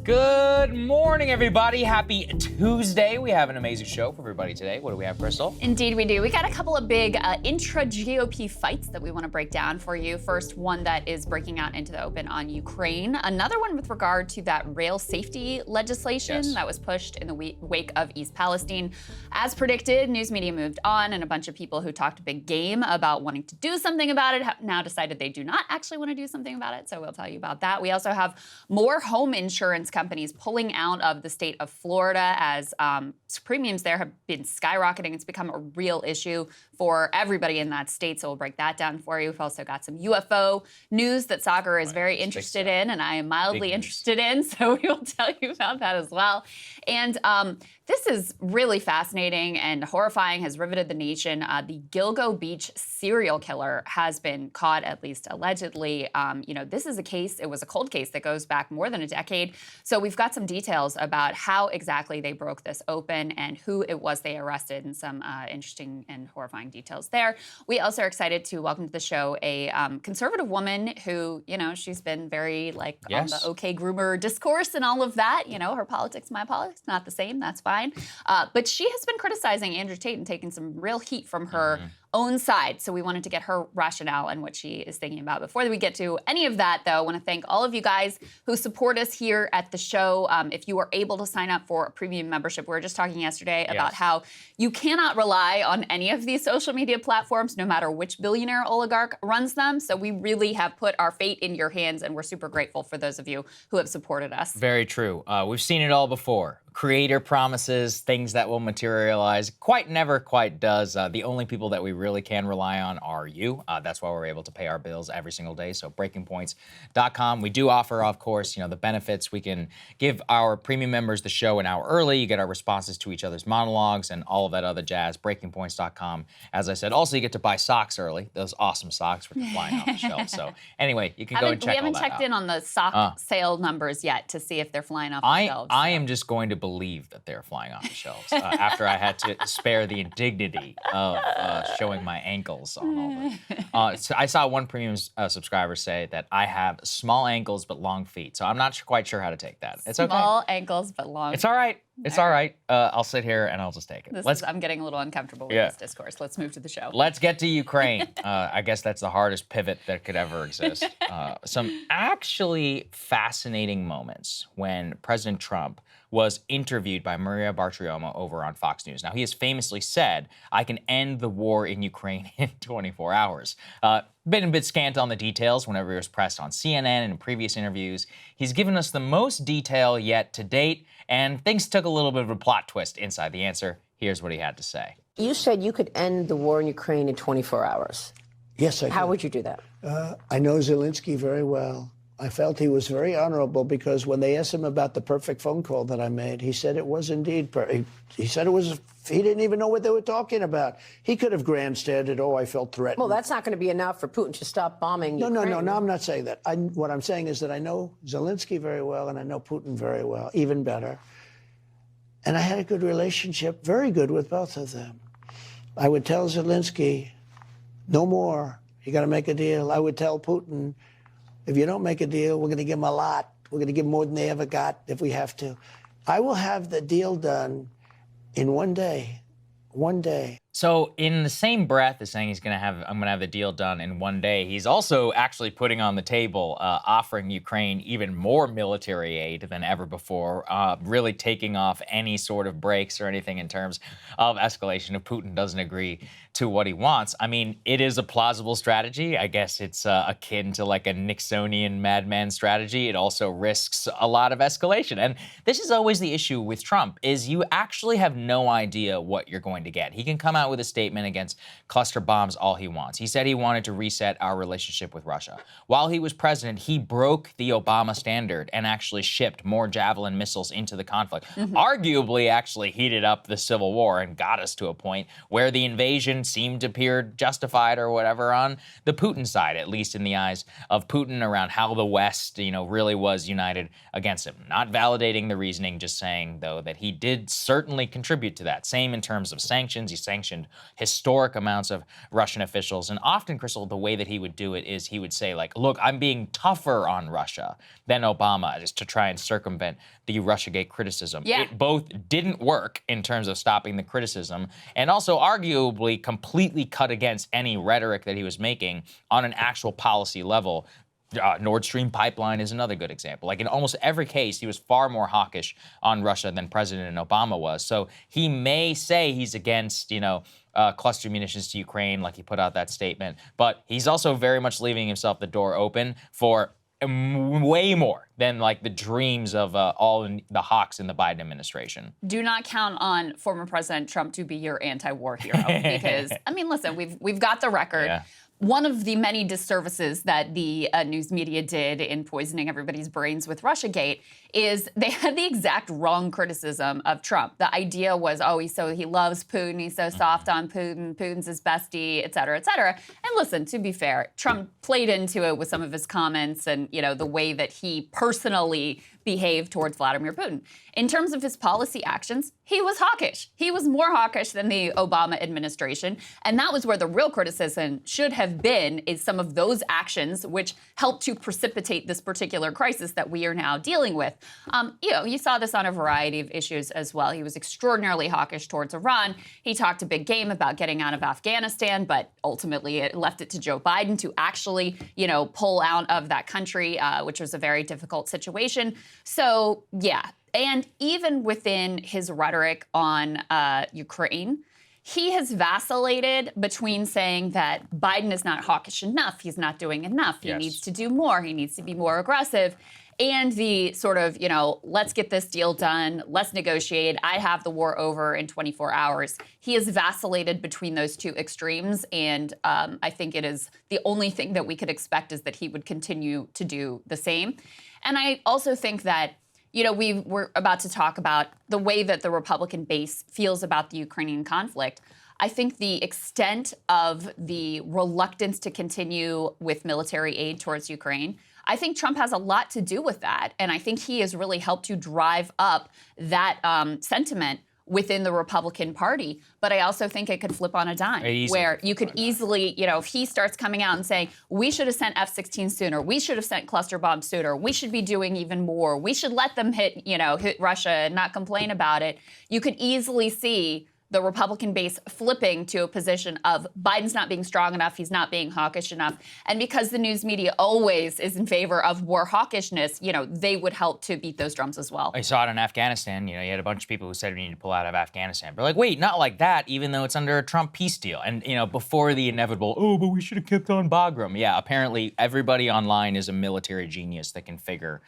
Good morning, everybody. Happy Tuesday. We have an amazing show for everybody today. What do we have, Krystal? Indeed, we do. We got a couple of big intra-GOP fights that we want to break down for you. First, one that is breaking out into the open on Ukraine. Another one with regard to that rail safety legislation that was pushed in the wake of East Palestine. As predicted, news media moved on, and a bunch of people who talked a big game about wanting to do something about it have now decided they do not actually want to do something about it. So we'll tell you about that. We also have more home insurance companies pulling out of the state of Florida as premiums there have been skyrocketing. It's become a real issue for everybody in that state, so we'll break that down for you. We've also got some UFO news that Saagar is very interested in, and I am mildly interested in, so we will tell you about that as well. And this is really fascinating and horrifying, has riveted the nation. The Gilgo Beach serial killer has been caught, at least allegedly. This is a case, it was a cold case that goes back more than a decade. So we've got some details about how exactly they broke this open and who it was they arrested, and some interesting and horrifying details there. We also are excited to welcome to the show a conservative woman who, she's been very on the OK groomer discourse and all of that. Her politics, my politics, not the same. That's fine. But she has been criticizing Andrew Tate and taking some real heat from her own side. So we wanted to get her rationale and what she is thinking about. Before we get to any of that, though, I want to thank all of you guys who support us here at the show. If you are able to sign up for a premium membership, we were just talking yesterday about how you cannot rely on any of these social media platforms, no matter which billionaire oligarch runs them. So we really have put our fate in your hands, and we're super grateful for those of you who have supported us. Very true. We've seen it all before. Creator promises, things that will materialize. Never quite does. The only people that we really can rely on are you. That's why we're able to pay our bills every single day. So breakingpoints.com. We do offer, of course, the benefits. We can give our premium members the show an hour early. You get our responses to each other's monologues and all of that other jazz. Breakingpoints.com. As I said, also you get to buy socks early. Those awesome socks which are flying off the shelf. So anyway, you can go and check all that out. We haven't checked in on the sock sale numbers yet to see if they're flying off the shelves. I am just going to believe that they're flying off the shelves after I had to spare the indignity of showing my ankles on all that. So I saw one premium subscriber say that I have small ankles but long feet. So I'm not quite sure how to take that. It's okay. Small ankles but long. It's all right. It's all right. I'll sit here and I'll just take it. I'm getting a little uncomfortable with this discourse. Let's move to the show. Let's get to Ukraine. I guess that's the hardest pivot that could ever exist. Some actually fascinating moments when President Trump was interviewed by Maria Bartiromo over on Fox News. Now, he has famously said, I can end the war in Ukraine in 24 hours. Been a bit scant on the details whenever he was pressed on CNN and in previous interviews. He's given us the most detail yet to date, and things took a little bit of a plot twist inside the answer. Here's what he had to say. You said you could end the war in Ukraine in 24 hours. Yes, I How could. would you do that? I know Zelensky very well. I felt he was very honorable because when they asked him about the perfect phone call that I made, he said it was indeed he said it was, he didn't even know what they were talking about. He could have grandstanded, I felt threatened. Well, that's not going to be enough for Putin to stop bombing Ukraine. No, I'm not saying that. What I'm saying is that I know Zelensky very well and I know Putin very well, even better. And I had a good relationship, very good with both of them. I would tell Zelensky, no more. You got to make a deal. I would tell Putin, if you don't make a deal, we're going to give them a lot. We're going to give more than they ever got if we have to. I will have the deal done in one day. One day. So in the same breath as saying I'm going to have the deal done in one day, he's also actually putting on the table, offering Ukraine even more military aid than ever before, really taking off any sort of breaks or anything in terms of escalation if Putin doesn't agree to what he wants. I mean, it is a plausible strategy. I guess it's akin to like a Nixonian madman strategy. It also risks a lot of escalation. And this is always the issue with Trump, is you actually have no idea what you're going to get. He can come out with a statement against cluster bombs all he wants. He said he wanted to reset our relationship with Russia. While he was president, he broke the Obama standard and actually shipped more Javelin missiles into the conflict. Arguably actually heated up the Civil War and got us to a point where the invasion seemed to appear justified or whatever on the Putin side, at least in the eyes of Putin, around how the West, really was united against him. Not validating the reasoning, just saying, though, that he did certainly contribute to that. Same in terms of sanctions. He sanctioned mentioned historic amounts of Russian officials. And often, Krystal, the way that he would do it is he would say, like, look, I'm being tougher on Russia than Obama, just to try and circumvent the Russiagate criticism. Yeah. It both didn't work in terms of stopping the criticism and also arguably completely cut against any rhetoric that he was making on an actual policy level. Nord Stream pipeline is another good example. Like in almost every case, he was far more hawkish on Russia than President Obama was. So he may say he's against, cluster munitions to Ukraine, like he put out that statement, but he's also very much leaving himself the door open for way more than like the dreams of all the hawks in the Biden administration. Do not count on former President Trump to be your anti-war hero because, I mean, listen, we've got the record. Yeah. One of the many disservices that the news media did in poisoning everybody's brains with Russiagate is they had the exact wrong criticism of Trump. The idea was, oh, he loves Putin, he's so soft on Putin, Putin's his bestie, et cetera, et cetera. And listen, to be fair, Trump played into it with some of his comments and, the way that he personally behaved towards Vladimir Putin. In terms of his policy actions, he was hawkish. He was more hawkish than the Obama administration. And that was where the real criticism should have been, is some of those actions which helped to precipitate this particular crisis that we are now dealing with. You saw this on a variety of issues as well. He was extraordinarily hawkish towards Iran. He talked a big game about getting out of Afghanistan, but ultimately it left it to Joe Biden to actually, pull out of that country, which was a very difficult situation. So, yeah. And even within his rhetoric on Ukraine, he has vacillated between saying that Biden is not hawkish enough, he's not doing enough, he needs to do more, he needs to be more aggressive, and the sort of, let's get this deal done, let's negotiate, I have the war over in 24 hours. He has vacillated between those two extremes, and I think it is the only thing that we could expect is that he would continue to do the same. And I also think that we're about to talk about the way that the Republican base feels about the Ukrainian conflict. I think the extent of the reluctance to continue with military aid towards Ukraine, I think Trump has a lot to do with that. And I think he has really helped to drive up that sentiment within the Republican Party. But I also think it could flip on a dime where you could easily, if he starts coming out and saying, we should have sent F-16 sooner, we should have sent cluster bombs sooner, we should be doing even more, we should let them hit Russia and not complain about it, you could easily see the Republican base flipping to a position of Biden's not being strong enough, he's not being hawkish enough. And because the news media always is in favor of more hawkishness, they would help to beat those drums as well. I saw it in Afghanistan. You had a bunch of people who said we need to pull out of Afghanistan. But like, wait, not like that, even though it's under a Trump peace deal. And, before the inevitable, but we should have kept on Bagram. Yeah, apparently everybody online is a military genius that can figure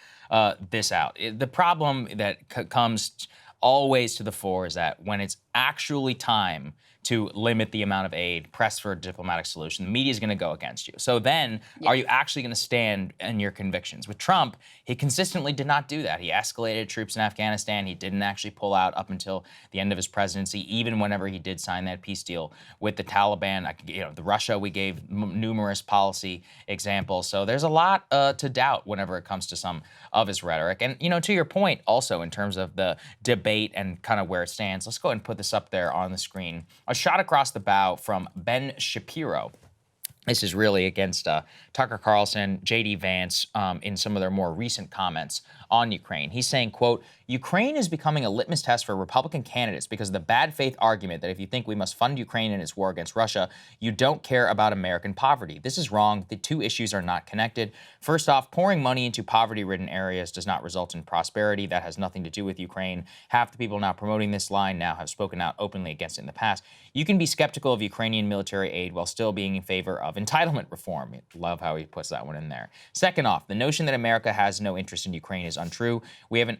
this out. The problem that comes always to the fore is that when it's actually time to limit the amount of aid, press for a diplomatic solution, the media is going to go against you. So then, are you actually going to stand in your convictions? With Trump, he consistently did not do that. He escalated troops in Afghanistan. He didn't actually pull out up until the end of his presidency, even whenever he did sign that peace deal with the Taliban. The Russia, we gave numerous policy examples. So there's a lot to doubt whenever it comes to some of his rhetoric. And, to your point also in terms of the debate and kind of where it stands, let's go ahead and put this up there on the screen. A shot across the bow from Ben Shapiro. This is really against Tucker Carlson, J.D. Vance in some of their more recent comments on Ukraine. He's saying, quote, Ukraine is becoming a litmus test for Republican candidates because of the bad faith argument that if you think we must fund Ukraine in its war against Russia, you don't care about American poverty. This is wrong. The two issues are not connected. First off, pouring money into poverty-ridden areas does not result in prosperity. That has nothing to do with Ukraine. Half the people now promoting this line now have spoken out openly against it in the past. You can be skeptical of Ukrainian military aid while still being in favor of entitlement reform. Love how he puts that one in there. Second off, the notion that America has no interest in Ukraine is untrue. We have an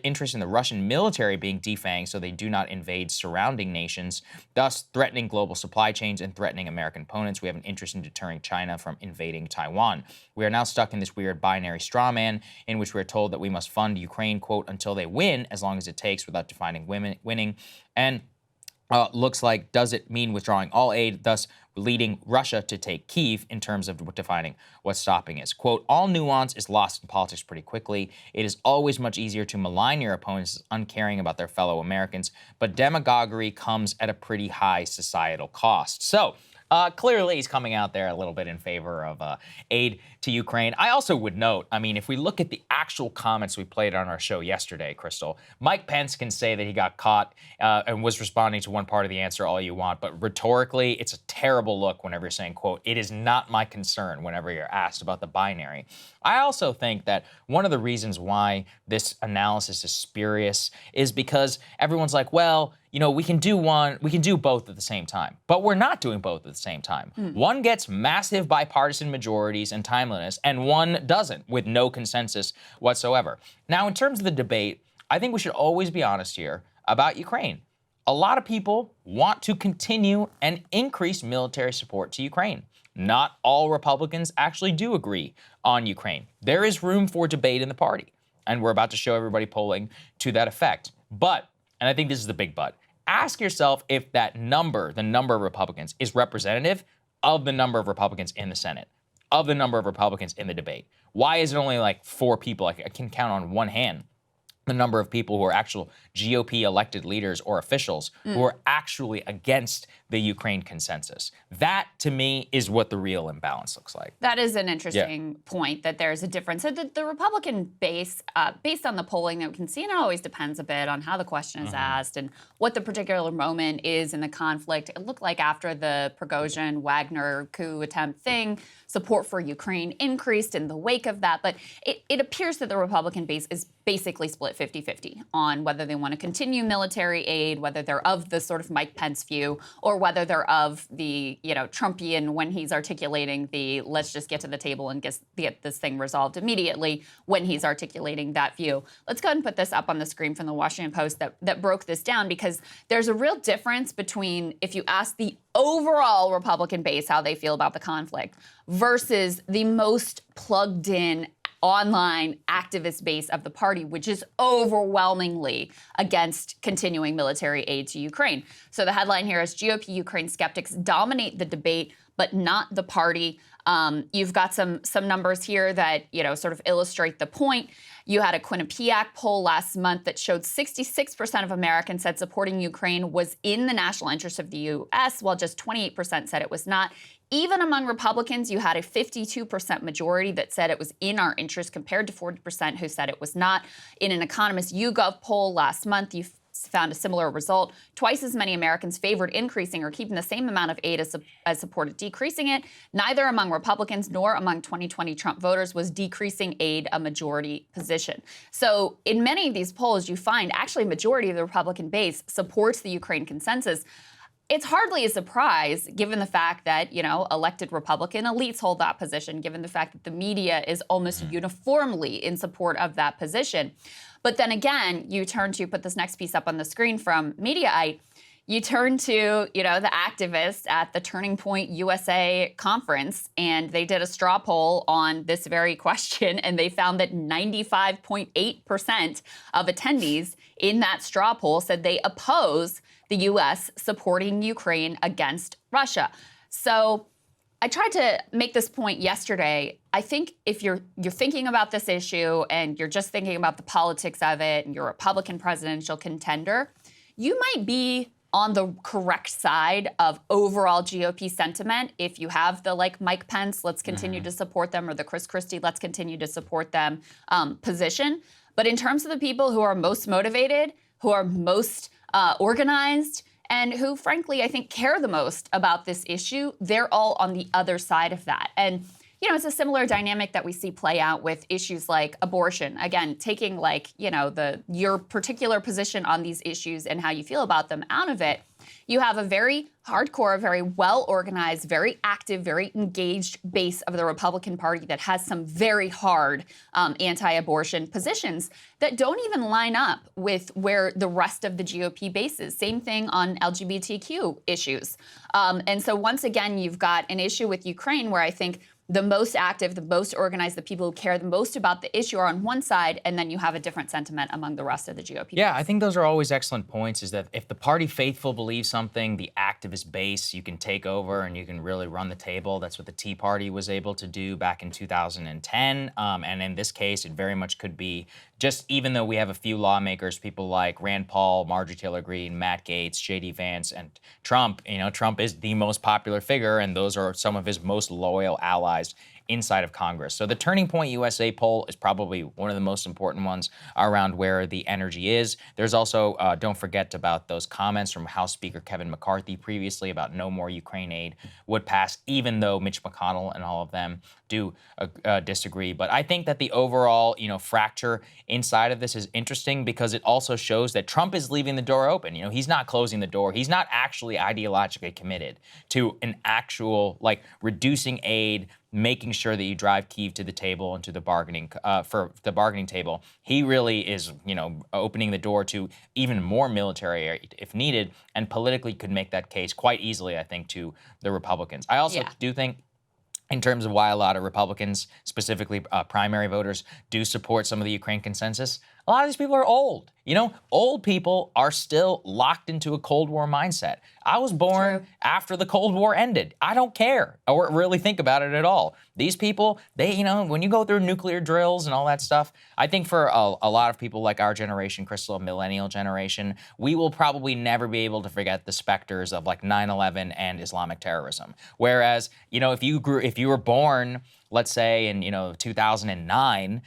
interest in the Russian military being defanged so they do not invade surrounding nations, thus threatening global supply chains and threatening American opponents. We have an interest in deterring China from invading Taiwan. We are now stuck in this weird binary straw man in which we're told that we must fund Ukraine, quote, until they win, as long as it takes, without defining winning. And looks like, does it mean withdrawing all aid, thus leading Russia to take Kyiv in terms of defining what stopping is? Quote, all nuance is lost in politics pretty quickly. It is always much easier to malign your opponents as uncaring about their fellow Americans, but demagoguery comes at a pretty high societal cost. So, clearly, he's coming out there a little bit in favor of aid to Ukraine. I also would note, I mean, if we look at the actual comments we played on our show yesterday, Krystal, Mike Pence can say that he got caught and was responding to one part of the answer all you want, but rhetorically, it's a terrible look whenever you're saying, quote, it is not my concern whenever you're asked about the binary. I also think that one of the reasons why this analysis is spurious is because everyone's like, well, you know, we can do both at the same time, but we're not doing both at the same time. One gets massive bipartisan majorities and timeliness, and one doesn't, with no consensus whatsoever. Now, in terms of the debate, I think we should always be honest here about Ukraine. A lot of people want to continue and increase military support to Ukraine. Not all Republicans actually do agree on Ukraine. There is room for debate in the party, and we're about to show everybody polling to that effect. But, and I think this is the big but, ask yourself if that number, the number of Republicans, is representative of the number of Republicans in the Senate, of the number of Republicans in the debate. Why is it only like 4 people? I can count on one hand the number of people who are actual GOP elected leaders or officials who are actually against the Ukraine consensus. That, to me, is what the real imbalance looks like. That is an interesting point, that there's a difference. So the Republican base, based on the polling that we can see, and it always depends a bit on how the question is asked and what the particular moment is in the conflict. It looked like after the Prigozhin-Wagner coup attempt thing, support for Ukraine increased in the wake of that. But it appears that the Republican base is basically split 50-50 on whether they want to continue military aid, whether they're of the sort of Mike Pence view, or whether they're of the, you know, Trumpian when he's articulating the let's just get to the table and get this thing resolved immediately when he's articulating that view. Let's go ahead and put this up on the screen from the Washington Post that broke this down, because there's a real difference between if you ask the overall Republican base how they feel about the conflict versus the most plugged in online activist base of the party, which is overwhelmingly against continuing military aid to Ukraine. So the headline here is GOP Ukraine skeptics dominate the debate, but not the party. You've got some numbers here that, you know, sort of illustrate the point. You had a Quinnipiac poll last month that showed 66% of Americans said supporting Ukraine was in the national interest of the U.S., while just 28% said it was not. Even among Republicans, you had a 52% majority that said it was in our interest compared to 40% who said it was not. In an Economist YouGov poll last month, you found a similar result. Twice as many Americans favored increasing or keeping the same amount of aid as supported decreasing it. Neither among Republicans nor among 2020 Trump voters was decreasing aid a majority position. So in many of these polls, you find actually a majority of the Republican base supports the Ukraine consensus. It's hardly a surprise, given the fact that, you know, elected Republican elites hold that position, given the fact that the media is almost uniformly in support of that position. But then again, you turn to, put this next piece up on the screen from Mediaite, you turn to, you know, the activists at the Turning Point USA conference, and they did a straw poll on this very question, and they found that 95.8% of attendees in that straw poll said they oppose the U.S. supporting Ukraine against Russia. So I tried to make this point yesterday. I think if you're thinking about this issue and you're just thinking about the politics of it and you're a Republican presidential contender, you might be on the correct side of overall GOP sentiment if you have the, like, Mike Pence, let's continue to support them, or the Chris Christie, let's continue to support them position. But in terms of the people who are most motivated, who are most organized, and who, frankly, I think care the most about this issue, they're all on the other side of that. And, you know, it's a similar dynamic that we see play out with issues like abortion. Again, taking, like, you know, your particular position on these issues and how you feel about them out of it. You have a very hardcore, very well-organized, very active, very engaged base of the Republican Party that has some very hard anti-abortion positions that don't even line up with where the rest of the GOP base is. Same thing on LGBTQ issues. And so once again, you've got an issue with Ukraine where I think the most active, the most organized, the people who care the most about the issue are on one side, and then you have a different sentiment among the rest of the GOP. Yeah, I think those are always excellent points, is that if the party faithful believes something, the activist base, you can take over and you can really run the table. That's what the Tea Party was able to do back in 2010. And in this case, it very much could be just, even though we have a few lawmakers, people like Rand Paul, Marjorie Taylor Greene, Matt Gaetz, J.D. Vance, and Trump, Trump is the most popular figure, and those are some of his most loyal allies inside of Congress. So the Turning Point USA poll is probably one of the most important ones around where the energy is. There's also, don't forget about those comments from House Speaker Kevin McCarthy previously about no more Ukraine aid would pass, even though Mitch McConnell and all of them do disagree. But I think that the overall, fracture inside of this is interesting because it also shows that Trump is leaving the door open. He's not closing the door. He's not actually ideologically committed to an actual, reducing aid, making sure that you drive Kyiv to the table and to the bargaining table. He really is, opening the door to even more military aid if needed, and politically could make that case quite easily, I think, to the Republicans. I also do think, in terms of why a lot of Republicans, specifically primary voters, do support some of the Ukraine consensus, a lot of these people are old. Old people are still locked into a Cold War mindset. I was born after the Cold War ended. I don't care or really think about it at all. These people, they, when you go through nuclear drills and all that stuff, I think for a lot of people like our generation, Krystal, a millennial generation, we will probably never be able to forget the specters of 9/11 and Islamic terrorism. Whereas, if you were born, let's say in 2009,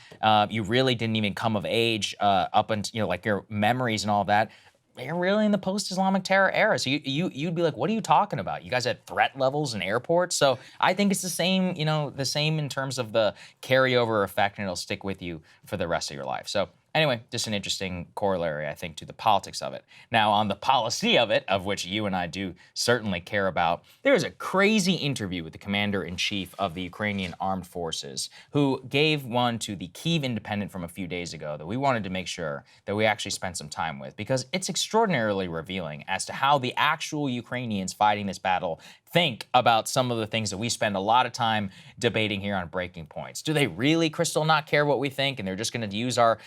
you really didn't even come of age up until your memories and all of that. You're really in the post-Islamic terror era. So you'd be like, what are you talking about? You guys had threat levels in airports. So I think it's the same, the same in terms of the carryover effect, and it'll stick with you for the rest of your life. So anyway, just an interesting corollary, I think, to the politics of it. Now, on the policy of it, of which you and I do certainly care about, there is a crazy interview with the commander-in-chief of the Ukrainian Armed Forces, who gave one to the Kyiv Independent from a few days ago that we wanted to make sure that we actually spent some time with, because it's extraordinarily revealing as to how the actual Ukrainians fighting this battle think about some of the things that we spend a lot of time debating here on Breaking Points. Do they really, Krystal, not care what we think, and they're just going to use our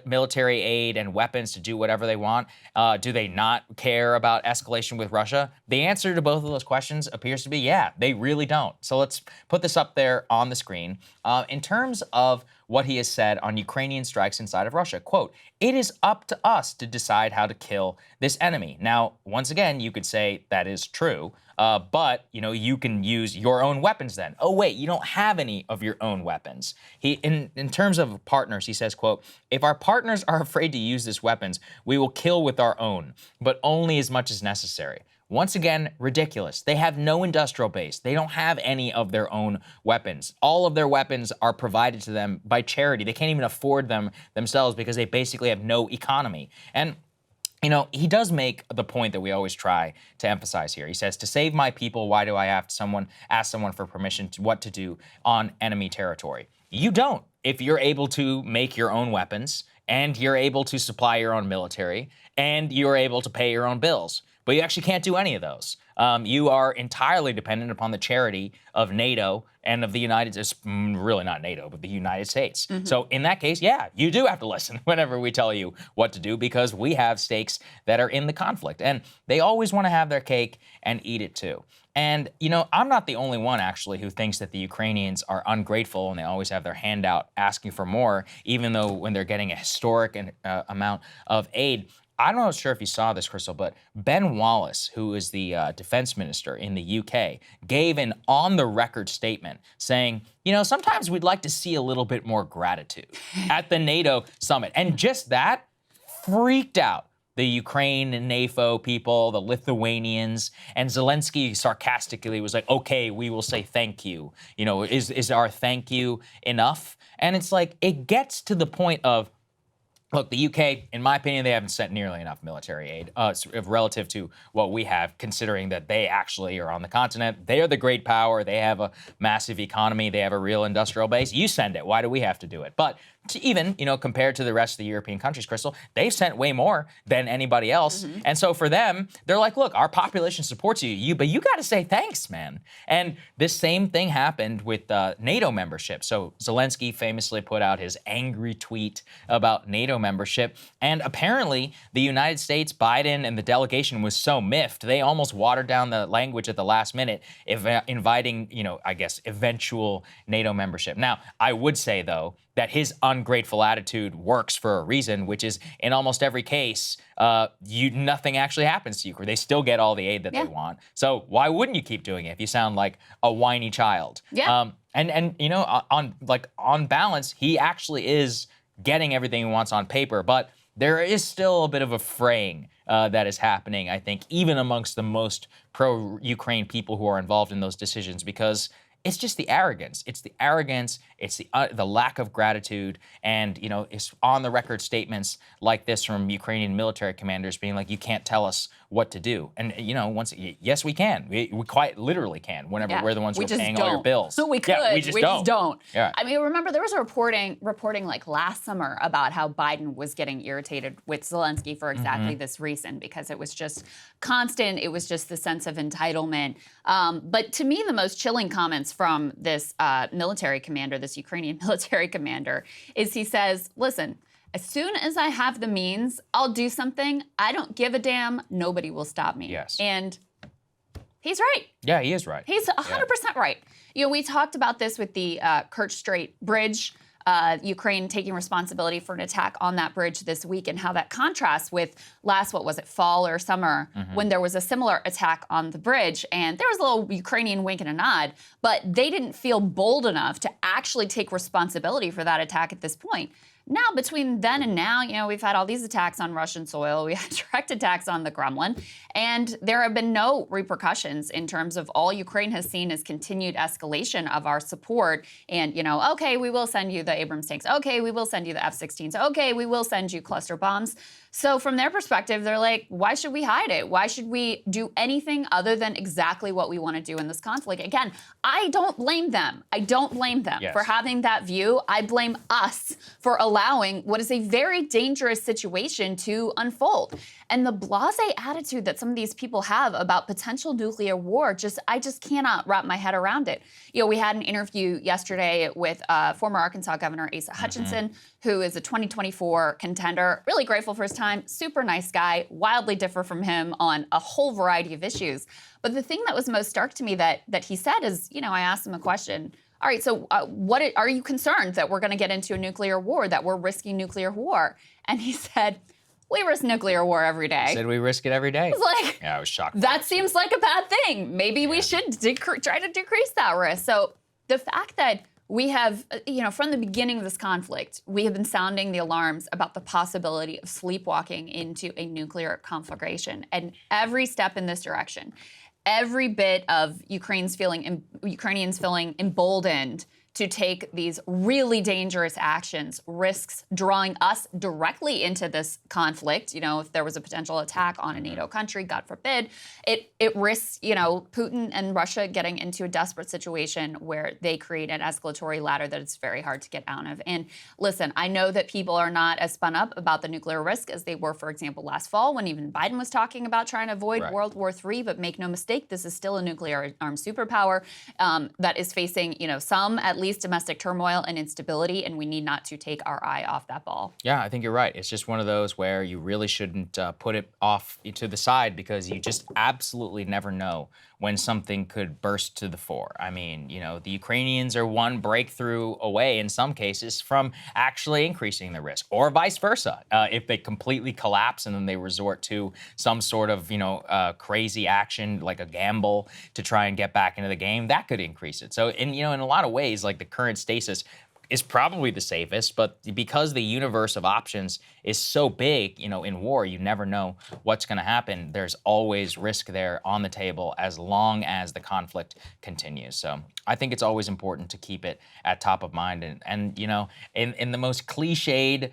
military aid and weapons to do whatever they want? Do they not care about escalation with Russia? The answer to both of those questions appears to be, yeah, they really don't. So let's put this up there on the screen. In terms of what he has said on Ukrainian strikes inside of Russia, quote, "It is up to us to decide how to kill this enemy." Now, once again, you could say that is true, but you can use your own weapons then. Oh wait, you don't have any of your own weapons. In terms of partners, he says, quote, "If our partners are afraid to use these weapons, we will kill with our own, but only as much as necessary." Once again, ridiculous. They have no industrial base. They don't have any of their own weapons. All of their weapons are provided to them by charity. They can't even afford them themselves because they basically have no economy. And he does make the point that we always try to emphasize here. He says, "To save my people, why do I have to ask someone for permission to what to do on enemy territory?" You don't. If you're able to make your own weapons, and you're able to supply your own military, and you're able to pay your own bills. But you actually can't do any of those. You are entirely dependent upon the charity of NATO and of the United States, really not NATO, but the United States. Mm-hmm. So in that case, yeah, you do have to listen whenever we tell you what to do, because we have stakes that are in the conflict. And they always want to have their cake and eat it too. And, I'm not the only one, actually, who thinks that the Ukrainians are ungrateful and they always have their hand out asking for more, even though when they're getting a historic amount of aid. I'm not sure if you saw this, Krystal, but Ben Wallace, who is the defense minister in the UK, gave an on-the-record statement saying, sometimes we'd like to see a little bit more gratitude at the NATO summit. And just that freaked out the Ukraine and NATO people, the Lithuanians, and Zelensky sarcastically was like, okay, we will say thank you. Is our thank you enough? And it's like, it gets to the point of, Look, the UK, in my opinion, they haven't sent nearly enough military aid relative to what we have, considering that they actually are on the continent. They are the great power. They have a massive economy. They have a real industrial base. You send it. Why do we have to do it? But even, compared to the rest of the European countries, Krystal, they've sent way more than anybody else. And so for them, they're like, look, our population supports but you got to say thanks, man. And this same thing happened with NATO membership. So Zelensky famously put out his angry tweet about NATO membership. And apparently the United States, Biden, and the delegation was so miffed, they almost watered down the language at the last minute, inviting, I guess, eventual NATO membership. Now, I would say, though, that his ungrateful attitude works for a reason, which is in almost every case, nothing actually happens to Ukraine. They still get all the aid that they want. So why wouldn't you keep doing it if you sound like a whiny child? Yeah. On balance, he actually is getting everything he wants on paper, but there is still a bit of a fraying that is happening, I think, even amongst the most pro-Ukraine people who are involved in those decisions, because it's just the arrogance. It's the arrogance. It's the lack of gratitude. And, it's on the record statements like this from Ukrainian military commanders being like, you can't tell us what to do. And, yes, we can. We quite literally can whenever we're the ones who are paying all your bills. So we could. Yeah, we just don't. Yeah. I mean, remember, there was a reporting like last summer about how Biden was getting irritated with Zelensky for exactly this reason, because it was just constant. It was just the sense of entitlement. But to me, the most chilling comments from this military commander, this Ukrainian military commander, is he says, listen, as soon as I have the means, I'll do something. I don't give a damn. Nobody will stop me. Yes. And he's right. Yeah, he is right. He's 100% right. We talked about this with the Kerch Strait Bridge, Ukraine taking responsibility for an attack on that bridge this week, and how that contrasts with fall or summer, when there was a similar attack on the bridge. And there was a little Ukrainian wink and a nod, but they didn't feel bold enough to actually take responsibility for that attack at this point. Now, between then and now, we've had all these attacks on Russian soil. We had direct attacks on the Kremlin, and there have been no repercussions in terms of all Ukraine has seen is continued escalation of our support. And, okay, we will send you the Abrams tanks. Okay, we will send you the F-16s. Okay, we will send you cluster bombs. So from their perspective, they're like, why should we hide it? Why should we do anything other than exactly what we want to do in this conflict? Again, I don't blame them. For having that view. I blame us for allowing what is a very dangerous situation to unfold. And the blasé attitude that some of these people have about potential nuclear war, I just cannot wrap my head around it. We had an interview yesterday with former Arkansas Governor Asa Hutchinson, who is a 2024 contender. Really grateful for his time. Super nice guy. Wildly differ from him on a whole variety of issues. But the thing that was most stark to me that he said is, I asked him a question. All right, so are you concerned that we're going to get into a nuclear war, that we're risking nuclear war? And he said, we risk nuclear war every day. Said we risk it every day. I was like, I was shocked. That seems like a bad thing. Maybe we should try to decrease that risk. So the fact that we have, from the beginning of this conflict, we have been sounding the alarms about the possibility of sleepwalking into a nuclear conflagration. And every step in this direction, every bit of Ukrainians feeling emboldened to take these really dangerous actions risks drawing us directly into this conflict. If there was a potential attack on a NATO country, God forbid, it risks, Putin and Russia getting into a desperate situation where they create an escalatory ladder that it's very hard to get out of. And listen, I know that people are not as spun up about the nuclear risk as they were, for example, last fall when even Biden was talking about trying to avoid World War III. But make no mistake, this is still a nuclear armed superpower that is facing, some at least domestic turmoil and instability, and we need not to take our eye off that ball. Yeah, I think you're right. It's just one of those where you really shouldn't put it off to the side, because you just absolutely never know when something could burst to the fore. I mean, the Ukrainians are one breakthrough away in some cases from actually increasing the risk, or vice versa. If they completely collapse and then they resort to some sort of, crazy action like a gamble to try and get back into the game, that could increase it. So, in a lot of ways, like the current stasis is probably the safest, but because the universe of options is so big, you know, in war, you never know what's going to happen. There's always risk there on the table as long as the conflict continues. So I think it's always important to keep it at top of mind. And you know, in the most cliched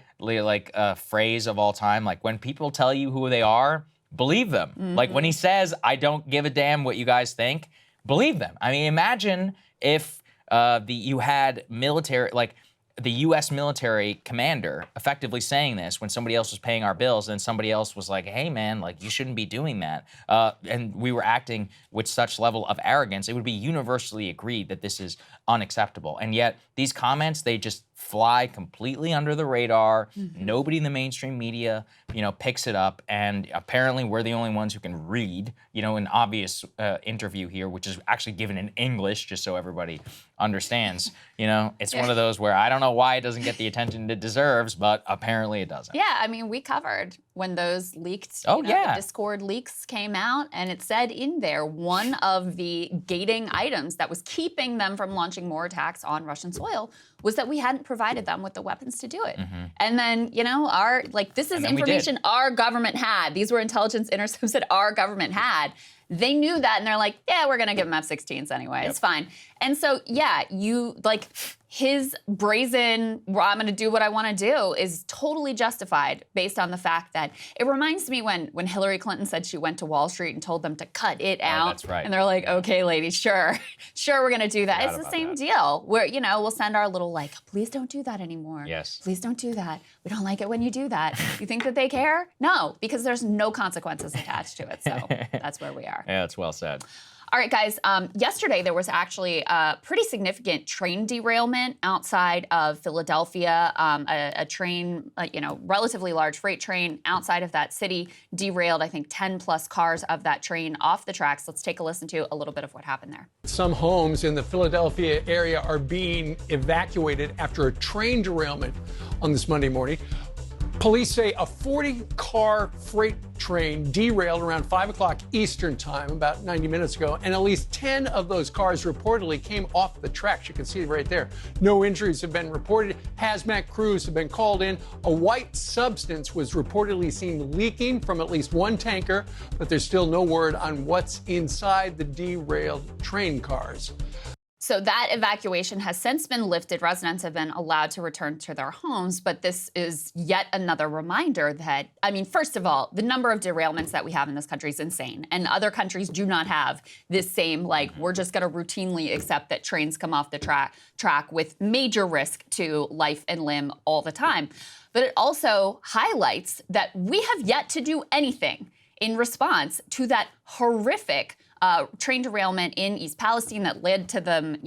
phrase of all time, like when people tell you who they are, believe them. Like when he says, "I don't give a damn what you guys think," believe them. I mean, imagine if you had military, like the U.S. military commander effectively saying this when somebody else was paying our bills, and somebody else was like, "Hey, man, like you shouldn't be doing that," and we were acting with such level of arrogance, it would be universally agreed that this is unacceptable. And yet these comments, they just fly completely under the radar. Nobody in the mainstream media, you know, picks it up, and apparently we're the only ones who can read, you know, an obvious interview here, which is actually given in English, just so everybody understands. You know, it's one of those where I don't know why it doesn't get the attention it deserves, but apparently it doesn't. Yeah, I mean, we covered when those leaked, the Discord leaks came out, and it said in there one of the gating items that was keeping them from launching more attacks on Russian soil was that we hadn't provided them with the weapons to do it. And then, you know, this is information our government had. These were intelligence intercepts that our government had. They knew that, and they're like, yeah, we're gonna give them F-16s anyway. It's fine. And so, yeah, his brazen, well, I'm gonna do what I wanna do is totally justified based on the fact that it reminds me when Hillary Clinton said she went to Wall Street and told them to cut it out. That's right. And they're like, okay, ladies, sure, we're gonna do that. It's the same deal where, you know, we'll send our little please don't do that anymore. Yes. Please don't do that. We don't like it when you do that. You think that they care? No, because there's no consequences attached to it. So that's where we are. Yeah, that's well said. All right, guys, yesterday there was actually a pretty significant train derailment outside of Philadelphia. A train, relatively large freight train outside of that city derailed, I think, 10 plus cars of that train off the tracks. Let's take a listen to a little bit of what happened there. Some homes in the Philadelphia area are being evacuated after a train derailment on this Monday morning. Police say a 40-car freight train derailed around 5 o'clock Eastern time about 90 minutes ago, and at least 10 of those cars reportedly came off the tracks. You can see it right there. No injuries have been reported. Hazmat crews have been called in. A white substance was reportedly seen leaking from at least one tanker, but there's still no word on what's inside the derailed train cars. So that evacuation has since been lifted. Residents have been allowed to return to their homes, but this is yet another reminder that, I mean, first of all, the number of derailments that we have in this country is insane. And other countries do not have this same, we're just gonna routinely accept that trains come off the track with major risk to life and limb all the time. But it also highlights that we have yet to do anything in response to that horrific train derailment in East Palestine that led to them,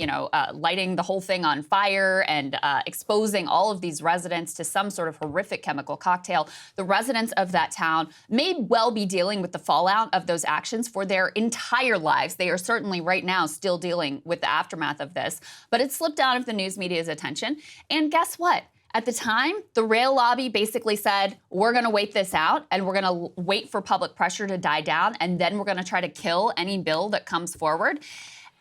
lighting the whole thing on fire and exposing all of these residents to some sort of horrific chemical cocktail. The residents of that town may well be dealing with the fallout of those actions for their entire lives. They are certainly right now still dealing with the aftermath of this, but it slipped out of the news media's attention. And guess what? At the time, the rail lobby basically said, we're going to wait this out and we're going to wait for public pressure to die down, and then we're going to try to kill any bill that comes forward.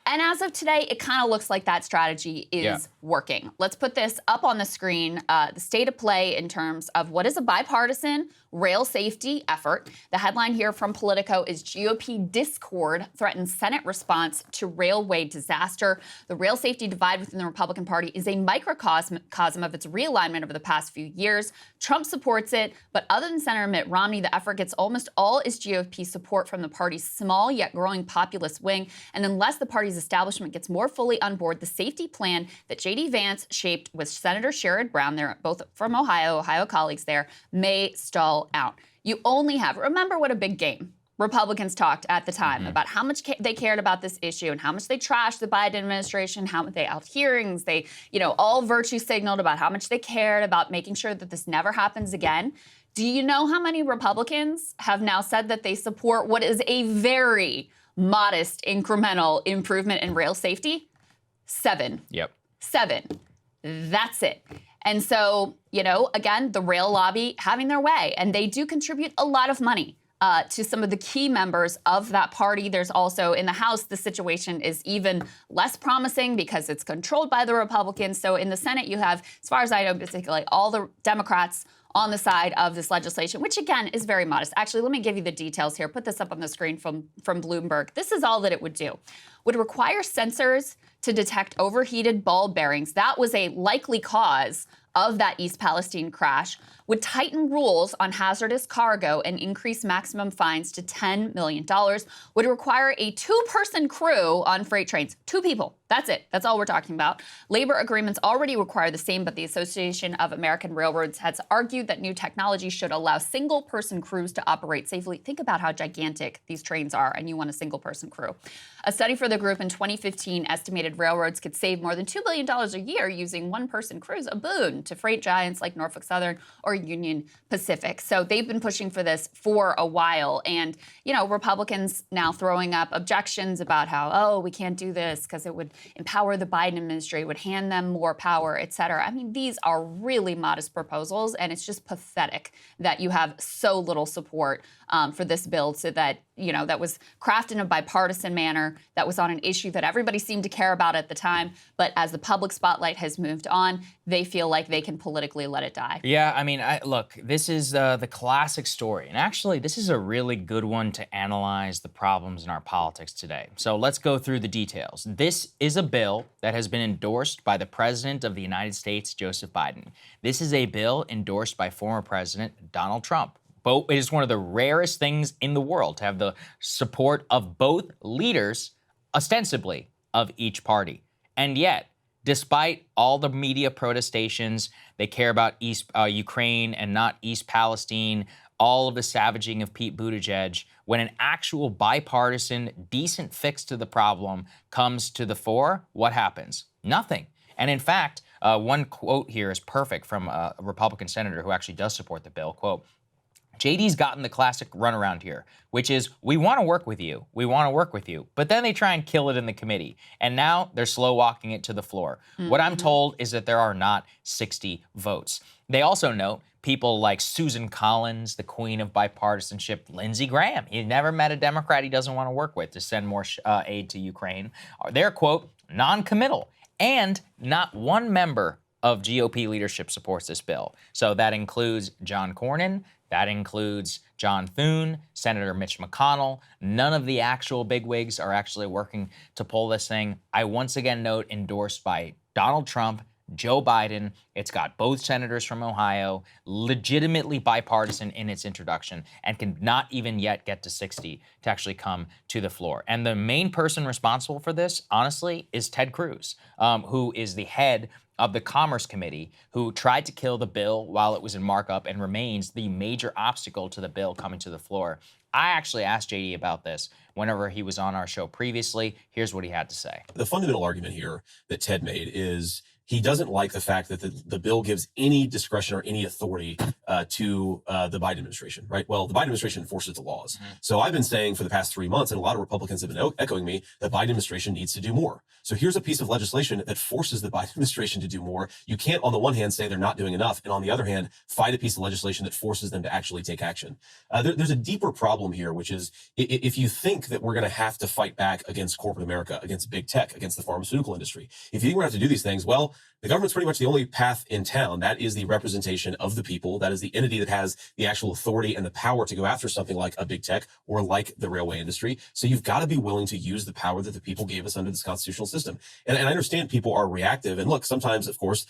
And as of today, it kind of looks like that strategy is working. Let's put this up on the screen, the state of play in terms of what is a bipartisan rail safety effort. The headline here from Politico is GOP discord threatens Senate response to railway disaster. The rail safety divide within the Republican Party is a microcosm of its realignment over the past few years. Trump supports it, but other than Senator Mitt Romney, the effort gets almost all its GOP support from the party's small yet growing populist wing. And unless the party's establishment gets more fully on board, the safety plan that J.D. Vance shaped with Senator Sherrod Brown, they're both from Ohio colleagues there, may stall out. You only have, remember what a big game Republicans talked at the time about how much they cared about this issue and how much they trashed the Biden administration, how they held hearings, they, all virtue signaled about how much they cared about making sure that this never happens again. Do you know how many Republicans have now said that they support what is a very modest incremental improvement in rail safety? 7. Yep. 7. That's it. And so, again, the rail lobby having their way, and they do contribute a lot of money to some of the key members of that party. There's also in the House, the situation is even less promising because it's controlled by the Republicans. So in the Senate, you have, as far as I know, particularly all the Democrats on the side of this legislation, which again is very modest. Actually, let me give you the details here. Put this up on the screen from Bloomberg. This is all that it would do. Would require sensors to detect overheated ball bearings. That was a likely cause of that East Palestine crash. Would tighten rules on hazardous cargo and increase maximum fines to $10 million. Would require a 2-person crew on freight trains. 2 people. That's it. That's all we're talking about. Labor agreements already require the same, but the Association of American Railroads has argued that new technology should allow single-person crews to operate safely. Think about how gigantic these trains are, and you want a single-person crew. A study for the group in 2015 estimated railroads could save more than $2 billion a year using one-person crews, a boon to freight giants like Norfolk Southern or Union Pacific. So they've been pushing for this for a while. And, you know, Republicans now throwing up objections about how, oh, we can't do this because it would empower the Biden administration, would hand them more power, et cetera. I mean, these are really modest proposals, and it's just pathetic that you have so little support for this bill, so that, you know, that was crafted in a bipartisan manner, that was on an issue that everybody seemed to care about at the time. But as the public spotlight has moved on, they feel like they can politically let it die. Yeah, I mean, look, this is the classic story. And actually, this is a really good one to analyze the problems in our politics today. So let's go through the details. This is a bill that has been endorsed by the President of the United States, Joseph Biden. This is a bill endorsed by former President Donald Trump. It is one of the rarest things in the world to have the support of both leaders, ostensibly, of each party. And yet, despite all the media protestations, they care about Ukraine and not East Palestine, all of the savaging of Pete Buttigieg, when an actual bipartisan, decent fix to the problem comes to the fore, what happens? Nothing. And in fact, one quote here is perfect from a Republican senator who actually does support the bill. Quote, JD's gotten the classic runaround here, which is, we want to work with you. We want to work with you. But then they try and kill it in the committee. And now they're slow walking it to the floor. Mm-hmm. What I'm told is that there are not 60 votes. They also note people like Susan Collins, the queen of bipartisanship, Lindsey Graham. He never met a Democrat he doesn't want to work with to send more aid to Ukraine. They're, quote, non-committal. And not one member of GOP leadership supports this bill. So that includes John Cornyn. That includes John Thune, Senator Mitch McConnell. None of the actual bigwigs are actually working to pull this thing. I once again note endorsed by Donald Trump, Joe Biden. It's got both senators from Ohio, legitimately bipartisan in its introduction, and can not even yet get to 60 to actually come to the floor. And the main person responsible for this, honestly, is Ted Cruz, who is the head of the Commerce Committee, who tried to kill the bill while it was in markup and remains the major obstacle to the bill coming to the floor. I actually asked JD about this whenever he was on our show previously. Here's what he had to say. The fundamental argument here that Ted made is he doesn't like the fact that the bill gives any discretion or any authority to the Biden administration, right? Well, the Biden administration enforces the laws. Mm-hmm. So I've been saying for the past 3 months, and a lot of Republicans have been echoing me, that Biden administration needs to do more. So here's a piece of legislation that forces the Biden administration to do more. You can't, on the one hand, say they're not doing enough, and on the other hand, fight a piece of legislation that forces them to actually take action. There's a deeper problem here, which is if you think that we're going to have to fight back against corporate America, against big tech, against the pharmaceutical industry, if you think we're going to have to do these things, well, the government's pretty much the only path in town. That is the representation of the people. That is the entity that has the actual authority and the power to go after something like a big tech or like the railway industry. So you've got to be willing to use the power that the people gave us under this constitutional system. And I understand people are reactive. And look, sometimes, of course,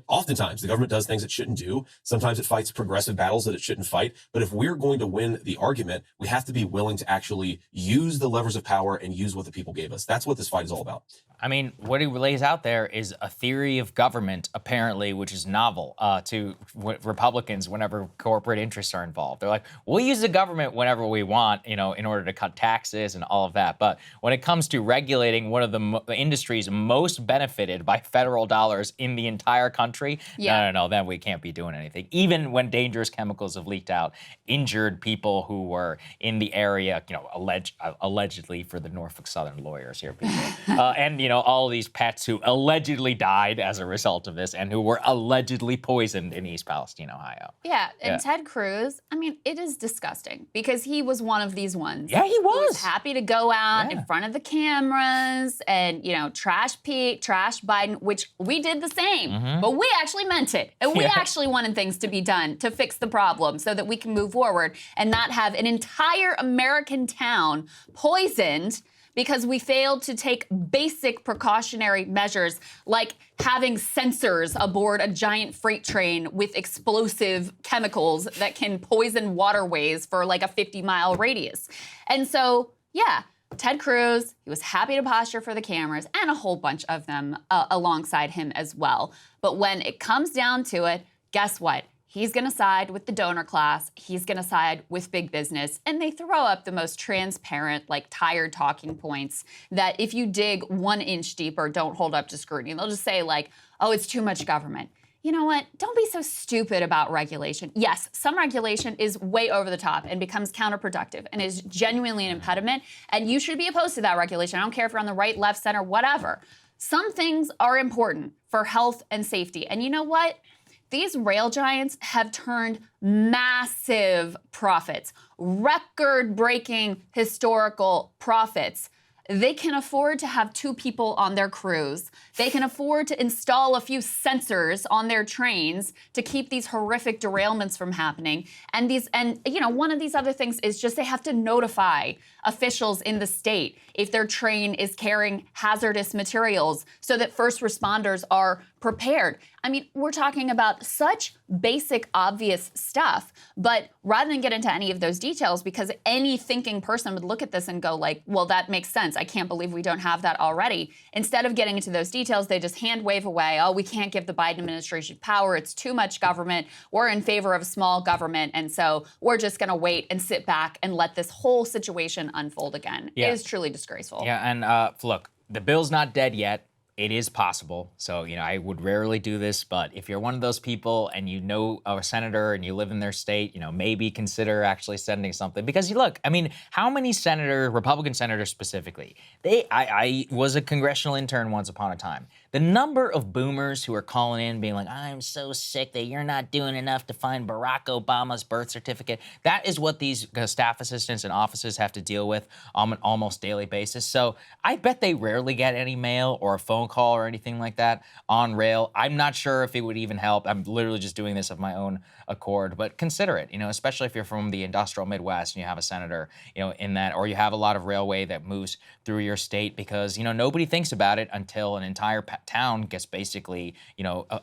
oftentimes the government does things it shouldn't do. Sometimes it fights progressive battles that it shouldn't fight. But if we're going to win the argument, we have to be willing to actually use the levers of power and use what the people gave us. That's what this fight is all about. I mean, what he lays out there is a theory of government, apparently, which is novel to Republicans whenever corporate interests are involved. They're like, we'll use the government whenever we want, in order to cut taxes and all of that. But when it comes to regulating one of the industries most benefited by federal dollars in the entire country, no, then we can't be doing anything. Even when dangerous chemicals have leaked out, injured people who were in the area, allegedly for the Norfolk Southern lawyers here, people, and all of these pets who allegedly died as a result of this and who were allegedly poisoned in East Palestine, Ohio. Yeah, and Ted Cruz, I mean, it is disgusting because he was one of these ones. Yeah, he was. Who was happy to go out in front of the cameras and, trash Pete, trash Biden, which we did the same, but we actually meant it. And we actually wanted things to be done to fix the problem so that we can move forward and not have an entire American town poisoned because we failed to take basic precautionary measures like having sensors aboard a giant freight train with explosive chemicals that can poison waterways for like a 50-mile radius. And so, yeah, Ted Cruz, he was happy to posture for the cameras and a whole bunch of them alongside him as well. But when it comes down to it, guess what? He's going to side with the donor class. He's going to side with big business. And they throw up the most transparent, like tired talking points that if you dig 1 inch deeper, don't hold up to scrutiny. They'll just say like, oh, it's too much government. You know what? Don't be so stupid about regulation. Yes, some regulation is way over the top and becomes counterproductive and is genuinely an impediment. And you should be opposed to that regulation. I don't care if you're on the right, left, center, whatever. Some things are important for health and safety. And you know what? These rail giants have turned massive profits, record-breaking historical profits. They can afford to have 2 people on their crews. They can afford to install a few sensors on their trains to keep these horrific derailments from happening. And one of these other things is just they have to notify officials in the state if their train is carrying hazardous materials so that first responders are prepared. I mean, we're talking about such basic, obvious stuff, but rather than get into any of those details, because any thinking person would look at this and go like, well, that makes sense. I can't believe we don't have that already. Instead of getting into those details, they just hand wave away, oh, we can't give the Biden administration power. It's too much government. We're in favor of small government. And so we're just going to wait and sit back and let this whole situation unfold again. Yeah. It is truly disgraceful. Yeah, and look, the bill's not dead yet. It is possible. So, I would rarely do this, but if you're one of those people and you know a senator and you live in their state, maybe consider actually sending something. Because look, I mean, how many Republican senators specifically, I was a congressional intern once upon a time. The number of boomers who are calling in being like, I'm so sick that you're not doing enough to find Barack Obama's birth certificate. That is what these staff assistants and offices have to deal with on an almost daily basis. So I bet they rarely get any mail or a phone call or anything like that on rail. I'm not sure if it would even help. I'm literally just doing this of my own accord, but consider it, especially if you're from the industrial Midwest and you have a senator, in that, or you have a lot of railway that moves through your state because, nobody thinks about it until an entire town gets basically,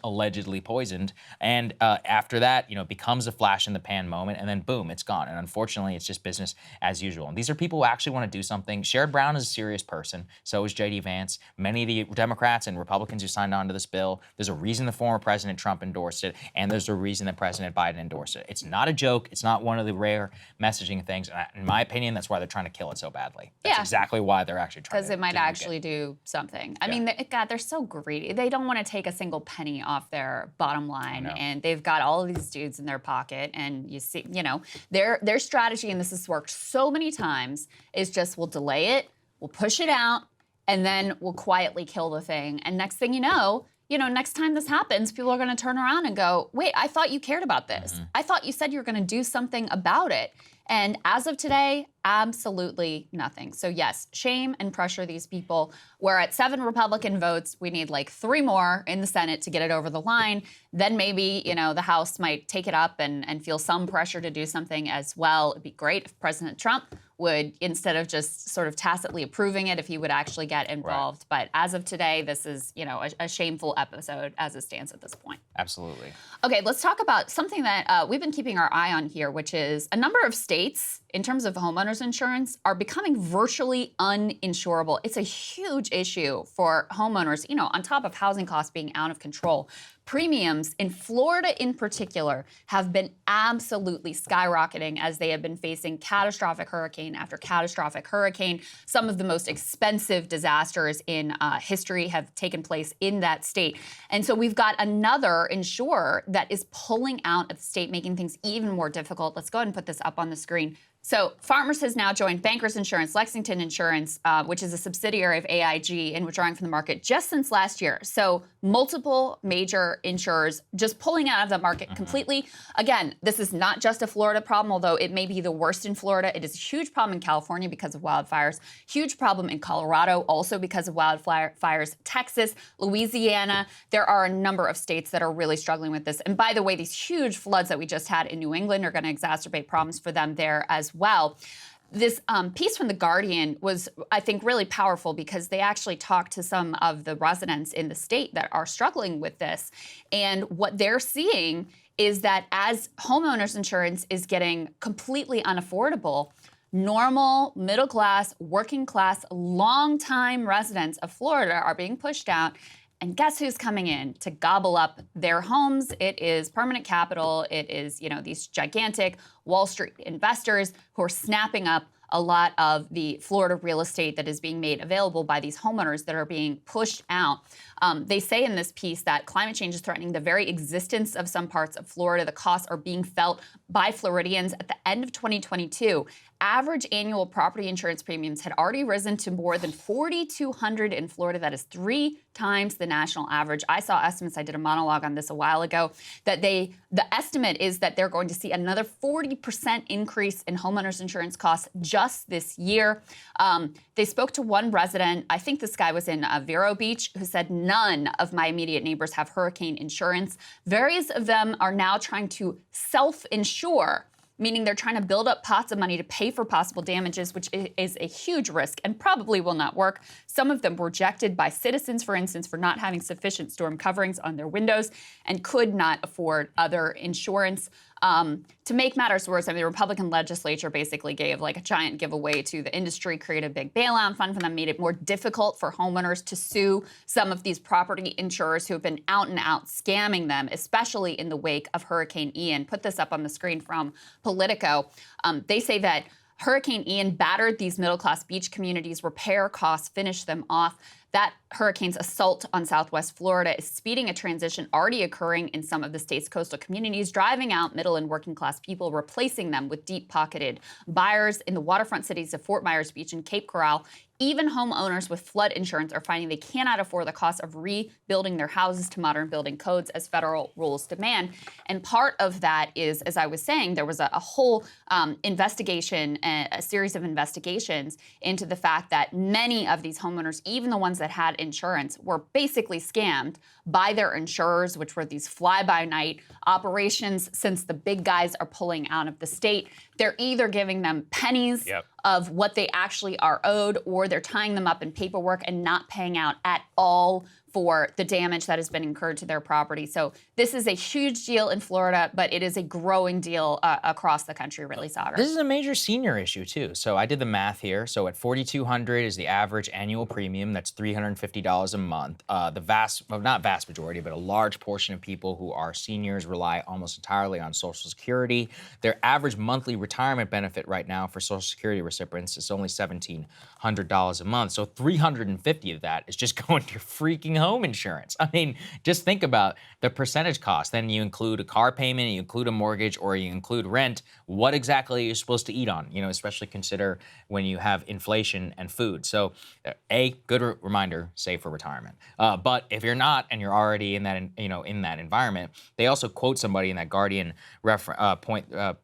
allegedly poisoned. And after that, becomes a flash in the pan moment and then boom, it's gone. And unfortunately, it's just business as usual. And these are people who actually want to do something. Sherrod Brown is a serious person. So is J.D. Vance. Many of the Democrats and Republicans who signed on to this bill, there's a reason the former President Trump endorsed it, and there's a reason that President Biden endorsed it. It's not a joke. It's not one of the rare messaging things. And in my opinion, that's why they're trying to kill it so badly. That's exactly why they're actually trying to. Because it might actually do something. I mean, God, they're so greedy. They don't want to take a single penny off their bottom line, and they've got all of these dudes in their pocket. And you see, their strategy, and this has worked so many times, is just we'll delay it, we'll push it out, and then we'll quietly kill the thing. And next thing you know, next time this happens, people are going to turn around and go, wait, I thought you cared about this. Mm-hmm. I thought you said you were going to do something about it. And as of today, absolutely nothing. So yes, shame and pressure these people. We're at 7 Republican votes. We need like 3 more in the Senate to get it over the line. Then maybe, the House might take it up and feel some pressure to do something as well. It'd be great if President Trump would, instead of just sort of tacitly approving it, if he would actually get involved. Right. But as of today, this is, a shameful episode as it stands at this point. Absolutely. Okay, let's talk about something that we've been keeping our eye on here, which is a number of states, in terms of homeowners insurance, are becoming virtually uninsurable. It's a huge issue for homeowners, on top of housing costs being out of control. Premiums in Florida in particular have been absolutely skyrocketing as they have been facing catastrophic hurricane after catastrophic hurricane. Some of the most expensive disasters in history have taken place in that state. And so we've got another insurer that is pulling out of the state, making things even more difficult. Let's go ahead and put this up on the screen. So Farmers has now joined Bankers Insurance, Lexington Insurance, which is a subsidiary of AIG, and withdrawing from the market just since last year. So multiple major insurers just pulling out of the market completely. Again, this is not just a Florida problem, although it may be the worst in Florida. It is a huge problem in California because of wildfires, huge problem in Colorado also because of wildfires, Texas, Louisiana. There are a number of states that are really struggling with this. And by the way, these huge floods that we just had in New England are going to exacerbate problems for them there as well. This piece from The Guardian was, I think, really powerful because they actually talked to some of the residents in the state that are struggling with this. And what they're seeing is that as homeowners insurance is getting completely unaffordable, normal, middle class, working class, longtime residents of Florida are being pushed out. And guess who's coming in to gobble up their homes? It is permanent capital. It is, these gigantic Wall Street investors who are snapping up a lot of the Florida real estate that is being made available by these homeowners that are being pushed out. They say in this piece that climate change is threatening the very existence of some parts of Florida. The costs are being felt by Floridians. At the end of 2022, average annual property insurance premiums had already risen to more than $4,200 in Florida. That is 3 times the national average. I saw estimates, I did a monologue on this a while ago, that the estimate is that they're going to see another 40% increase in homeowners insurance costs just this year. They spoke to one resident, I think this guy was in Vero Beach, who said, none of my immediate neighbors have hurricane insurance. Various of them are now trying to self-insure, meaning they're trying to build up pots of money to pay for possible damages, which is a huge risk and probably will not work. Some of them were rejected by citizens, for instance, for not having sufficient storm coverings on their windows and could not afford other insurance. To make matters worse, the Republican legislature basically gave like a giant giveaway to the industry, created a big bailout fund for them, made it more difficult for homeowners to sue some of these property insurers who have been out and out scamming them, especially in the wake of Hurricane Ian. Put this up on the screen from Politico. They say that Hurricane Ian battered these middle-class beach communities. Repair costs finished them off. That hurricane's assault on Southwest Florida is speeding a transition already occurring in some of the state's coastal communities, driving out middle and working class people, replacing them with deep-pocketed buyers in the waterfront cities of Fort Myers Beach and Cape Coral. Even homeowners with flood insurance are finding they cannot afford the cost of rebuilding their houses to modern building codes as federal rules demand. And part of that is, as I was saying, there was a whole investigation, a series of investigations into the fact that many of these homeowners, even the ones that had insurance, were basically scammed by their insurers, which were these fly-by-night operations. Since the big guys are pulling out of the state, they're either giving them pennies of what they actually are owed, or they're tying them up in paperwork and not paying out at all for the damage that has been incurred to their property. So this is a huge deal in Florida, but it is a growing deal across the country, really, Saagar. This is a major senior issue, too. So I did the math here. So at $4,200 is the average annual premium. That's $350 a month. Not vast majority, but a large portion of people who are seniors rely almost entirely on Social Security. Their average monthly retirement benefit right now for Social Security recipients is only $1,700 a month. So $350 of that is just going to your freaking home insurance. I mean, just think about the percentage cost. Then you include a car payment, you include a mortgage, or you include rent. What exactly are you supposed to eat on? Especially consider when you have inflation and food. So good reminder, save for retirement. But if you're not, and you're already in that, in that environment, they also quote somebody in that Guardian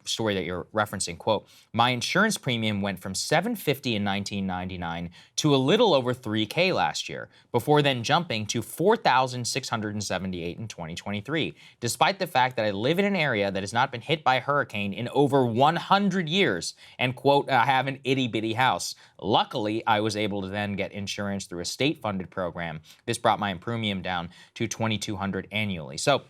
story that you're referencing, quote, "My insurance premium went from $750 in 1999 to a little over $3K last year, before then jumping to $4,678 in 2023, despite the fact that I live in an area that has not been hit by a hurricane in over 100 years, and, quote, I have an itty-bitty house. Luckily, I was able to then get insurance through a state-funded program. This brought my premium down to $2,200 annually." So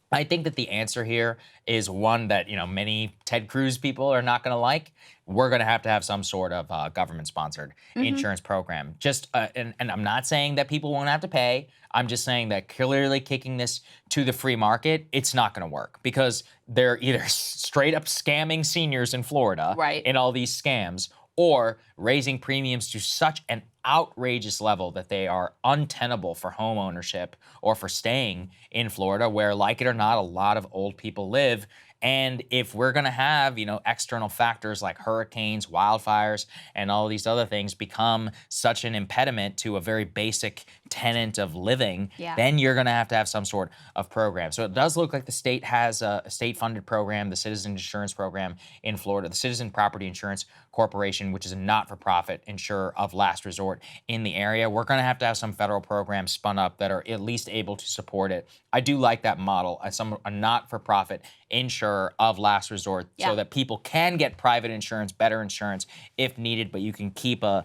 I think that the answer here is one that, many Ted Cruz people are not going to like. We're going to have some sort of government-sponsored insurance program. And I'm not saying that people won't have to pay. I'm just saying that clearly kicking this to the free market, it's not going to work, because they're either straight up scamming seniors in Florida in all these scams, or raising premiums to such an outrageous level that they are untenable for home ownership or for staying in Florida, where, like it or not, a lot of old people live. And if we're going to have, external factors like hurricanes, wildfires, and all these other things become such an impediment to a very basic tenet of living, then you're going to have some sort of program. So it does look like the state has a state-funded program, the Citizen Insurance Program in Florida, the Citizen Property Insurance Corporation, which is a not-for-profit insurer of last resort in the area. We're going to have some federal programs spun up that are at least able to support it. I do like that model, a not-for-profit insurer of last resort, so that people can get private insurance, better insurance if needed, but you can keep an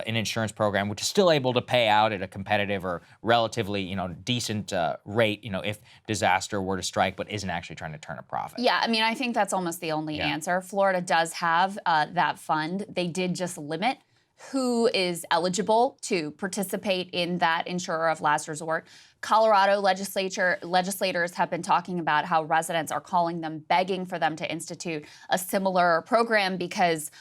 insurance program which is still able to pay out at a competitive or relatively, decent rate, if disaster were to strike, but isn't actually trying to turn a profit. Yeah, I mean, I think that's almost the only answer. Florida does have that fund. They did just limit who is eligible to participate in that insurer of last resort. Colorado legislators have been talking about how residents are calling them, begging for them to institute a similar program because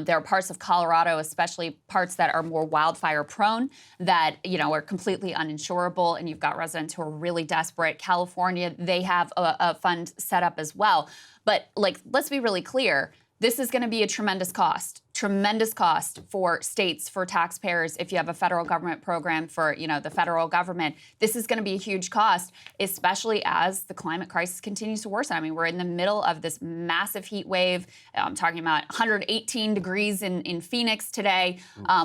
there are parts of Colorado, especially parts that are more wildfire prone, that are completely uninsurable, and you've got residents who are really desperate. California, they have a fund set up as well. But let's be really clear. This is going to be a tremendous cost for states, for taxpayers. If you have a federal government program for, the federal government, this is going to be a huge cost, especially as the climate crisis continues to worsen. I mean, we're in the middle of this massive heat wave. I'm talking about 118 degrees in Phoenix today.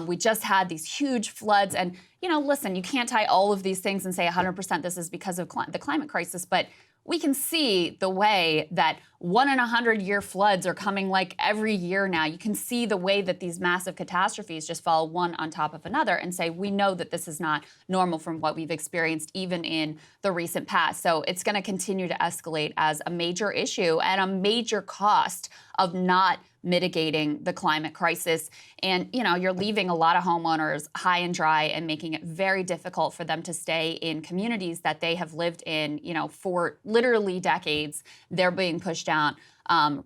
We just had these huge floods. And, listen, you can't tie all of these things and say 100% this is because of the climate crisis, but we can see the way that 1 in 100-year floods are coming every year now. You can see the way that these massive catastrophes just fall one on top of another and say, we know that this is not normal from what we've experienced even in the recent past. So it's going to continue to escalate as a major issue and a major cost of not mitigating the climate crisis. And, you're leaving a lot of homeowners high and dry and making it very difficult for them to stay in communities that they have lived in, for literally decades. They're being pushed out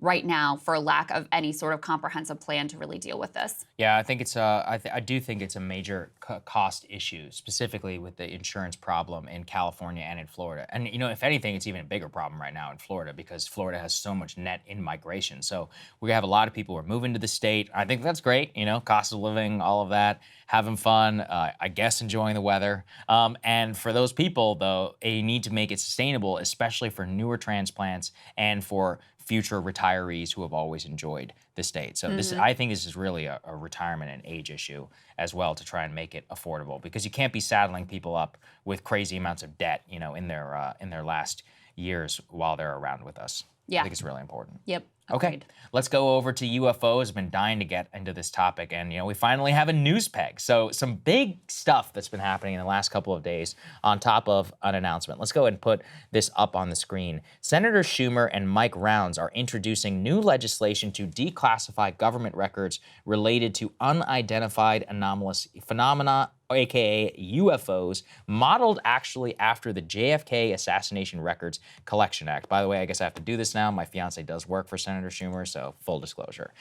right now for lack of any sort of comprehensive plan to really deal with this. Yeah, I think it's I do think it's a major cost issue, specifically with the insurance problem in California and in Florida. And if anything, it's even a bigger problem right now in Florida because Florida has so much net in-migration. So we have a lot of people who are moving to the state. I think that's great. Cost of living, all of that, having fun, I guess enjoying the weather. And for those people, though, you need to make it sustainable, especially for newer transplants and for future retirees who have always enjoyed the state. So I think this is really a retirement and age issue as well, to try and make it affordable, because you can't be saddling people up with crazy amounts of debt, in their last years while they're around with us. Yeah. I think it's really important. Yep. Okay, Agreed. let's go over to UFOs. I've been dying to get into this topic, and we finally have a news peg. So some big stuff that's been happening in the last couple of days on top of an announcement. Let's go ahead and put this up on the screen. Senator Schumer and Mike Rounds are introducing new legislation to declassify government records related to unidentified anomalous phenomena, aka UFOs, modeled actually after the JFK Assassination Records Collection Act. By the way, I guess I have to do this now. My fiance does work for Senator Schumer, so full disclosure.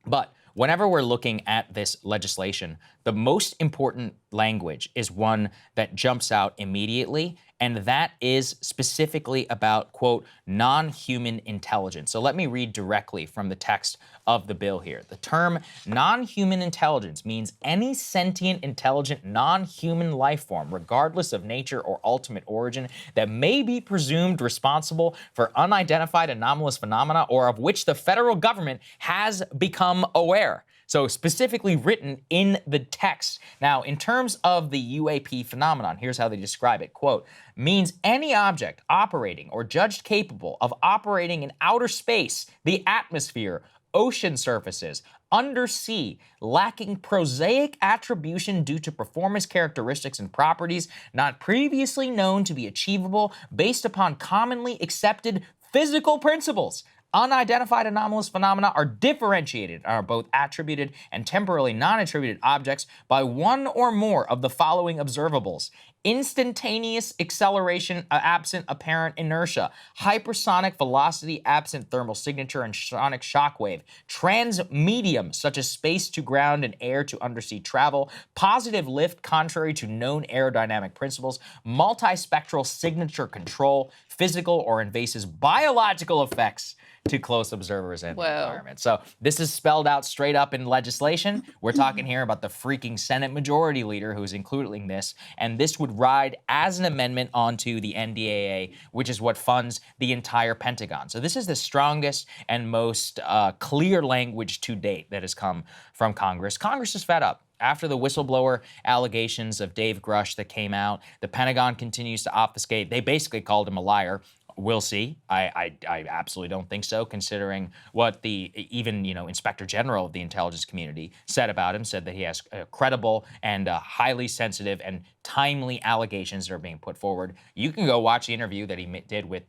But whenever we're looking at this legislation, the most important language is one that jumps out immediately, and that is specifically about, quote, non-human intelligence. So let me read directly from the text of the bill here. The term non-human intelligence means any sentient, intelligent, non-human life form, regardless of nature or ultimate origin, that may be presumed responsible for unidentified anomalous phenomena or of which the federal government has become aware. So specifically written in the text. Now, in terms of the UAP phenomenon, here's how they describe it, quote, means any object operating or judged capable of operating in outer space, the atmosphere, ocean surfaces, undersea, lacking prosaic attribution due to performance characteristics and properties not previously known to be achievable based upon commonly accepted physical principles. Unidentified anomalous phenomena are differentiated, are both attributed and temporarily non-attributed objects by one or more of the following observables: instantaneous acceleration absent apparent inertia, hypersonic velocity absent thermal signature and sonic shockwave, transmedium such as space to ground and air to undersea travel, positive lift contrary to known aerodynamic principles, multispectral signature control, physical or invasive biological effects to close observers and the environment. So this is spelled out straight up in legislation. We're talking here about the freaking Senate Majority Leader who's including this, and this would ride as an amendment onto the NDAA, which is what funds the entire Pentagon. So this is the strongest and most clear language to date that has come from Congress. Congress is fed up. After the whistleblower allegations of Dave Grush that came out, the Pentagon continues to obfuscate. They basically called him a liar. We'll see. I absolutely don't think so, considering what the even Inspector General of the intelligence community said about him, said that he has credible and highly sensitive and timely allegations that are being put forward. You can go watch the interview that he did with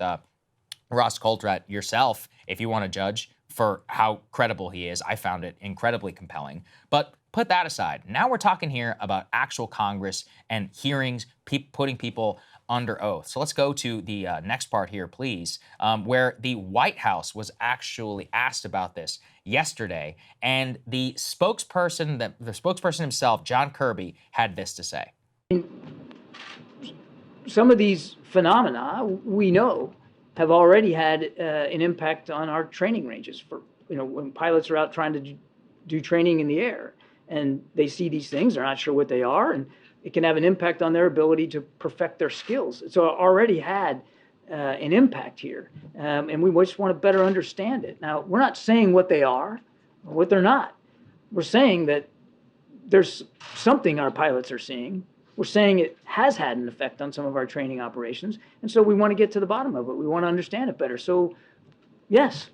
Ross Coulter yourself if you want to judge for how credible he is. I found it incredibly compelling. But put that aside. Now we're talking here about actual Congress and hearings, putting people under oath. So let's go to the next part here, please, where the White House was actually asked about this yesterday, and the spokesperson himself, John Kirby, had this to say. Some of these phenomena we know have already had an impact on our training ranges. For when pilots are out trying to do training in the air, and they see these things, they're not sure what they are, and it can have an impact on their ability to perfect their skills. So it already had an impact here, and we just want to better understand it. Now, we're not saying what they are or what they're not. We're saying that there's something our pilots are seeing. We're saying it has had an effect on some of our training operations, and so we want to get to the bottom of it. We want to understand it better. So, yes.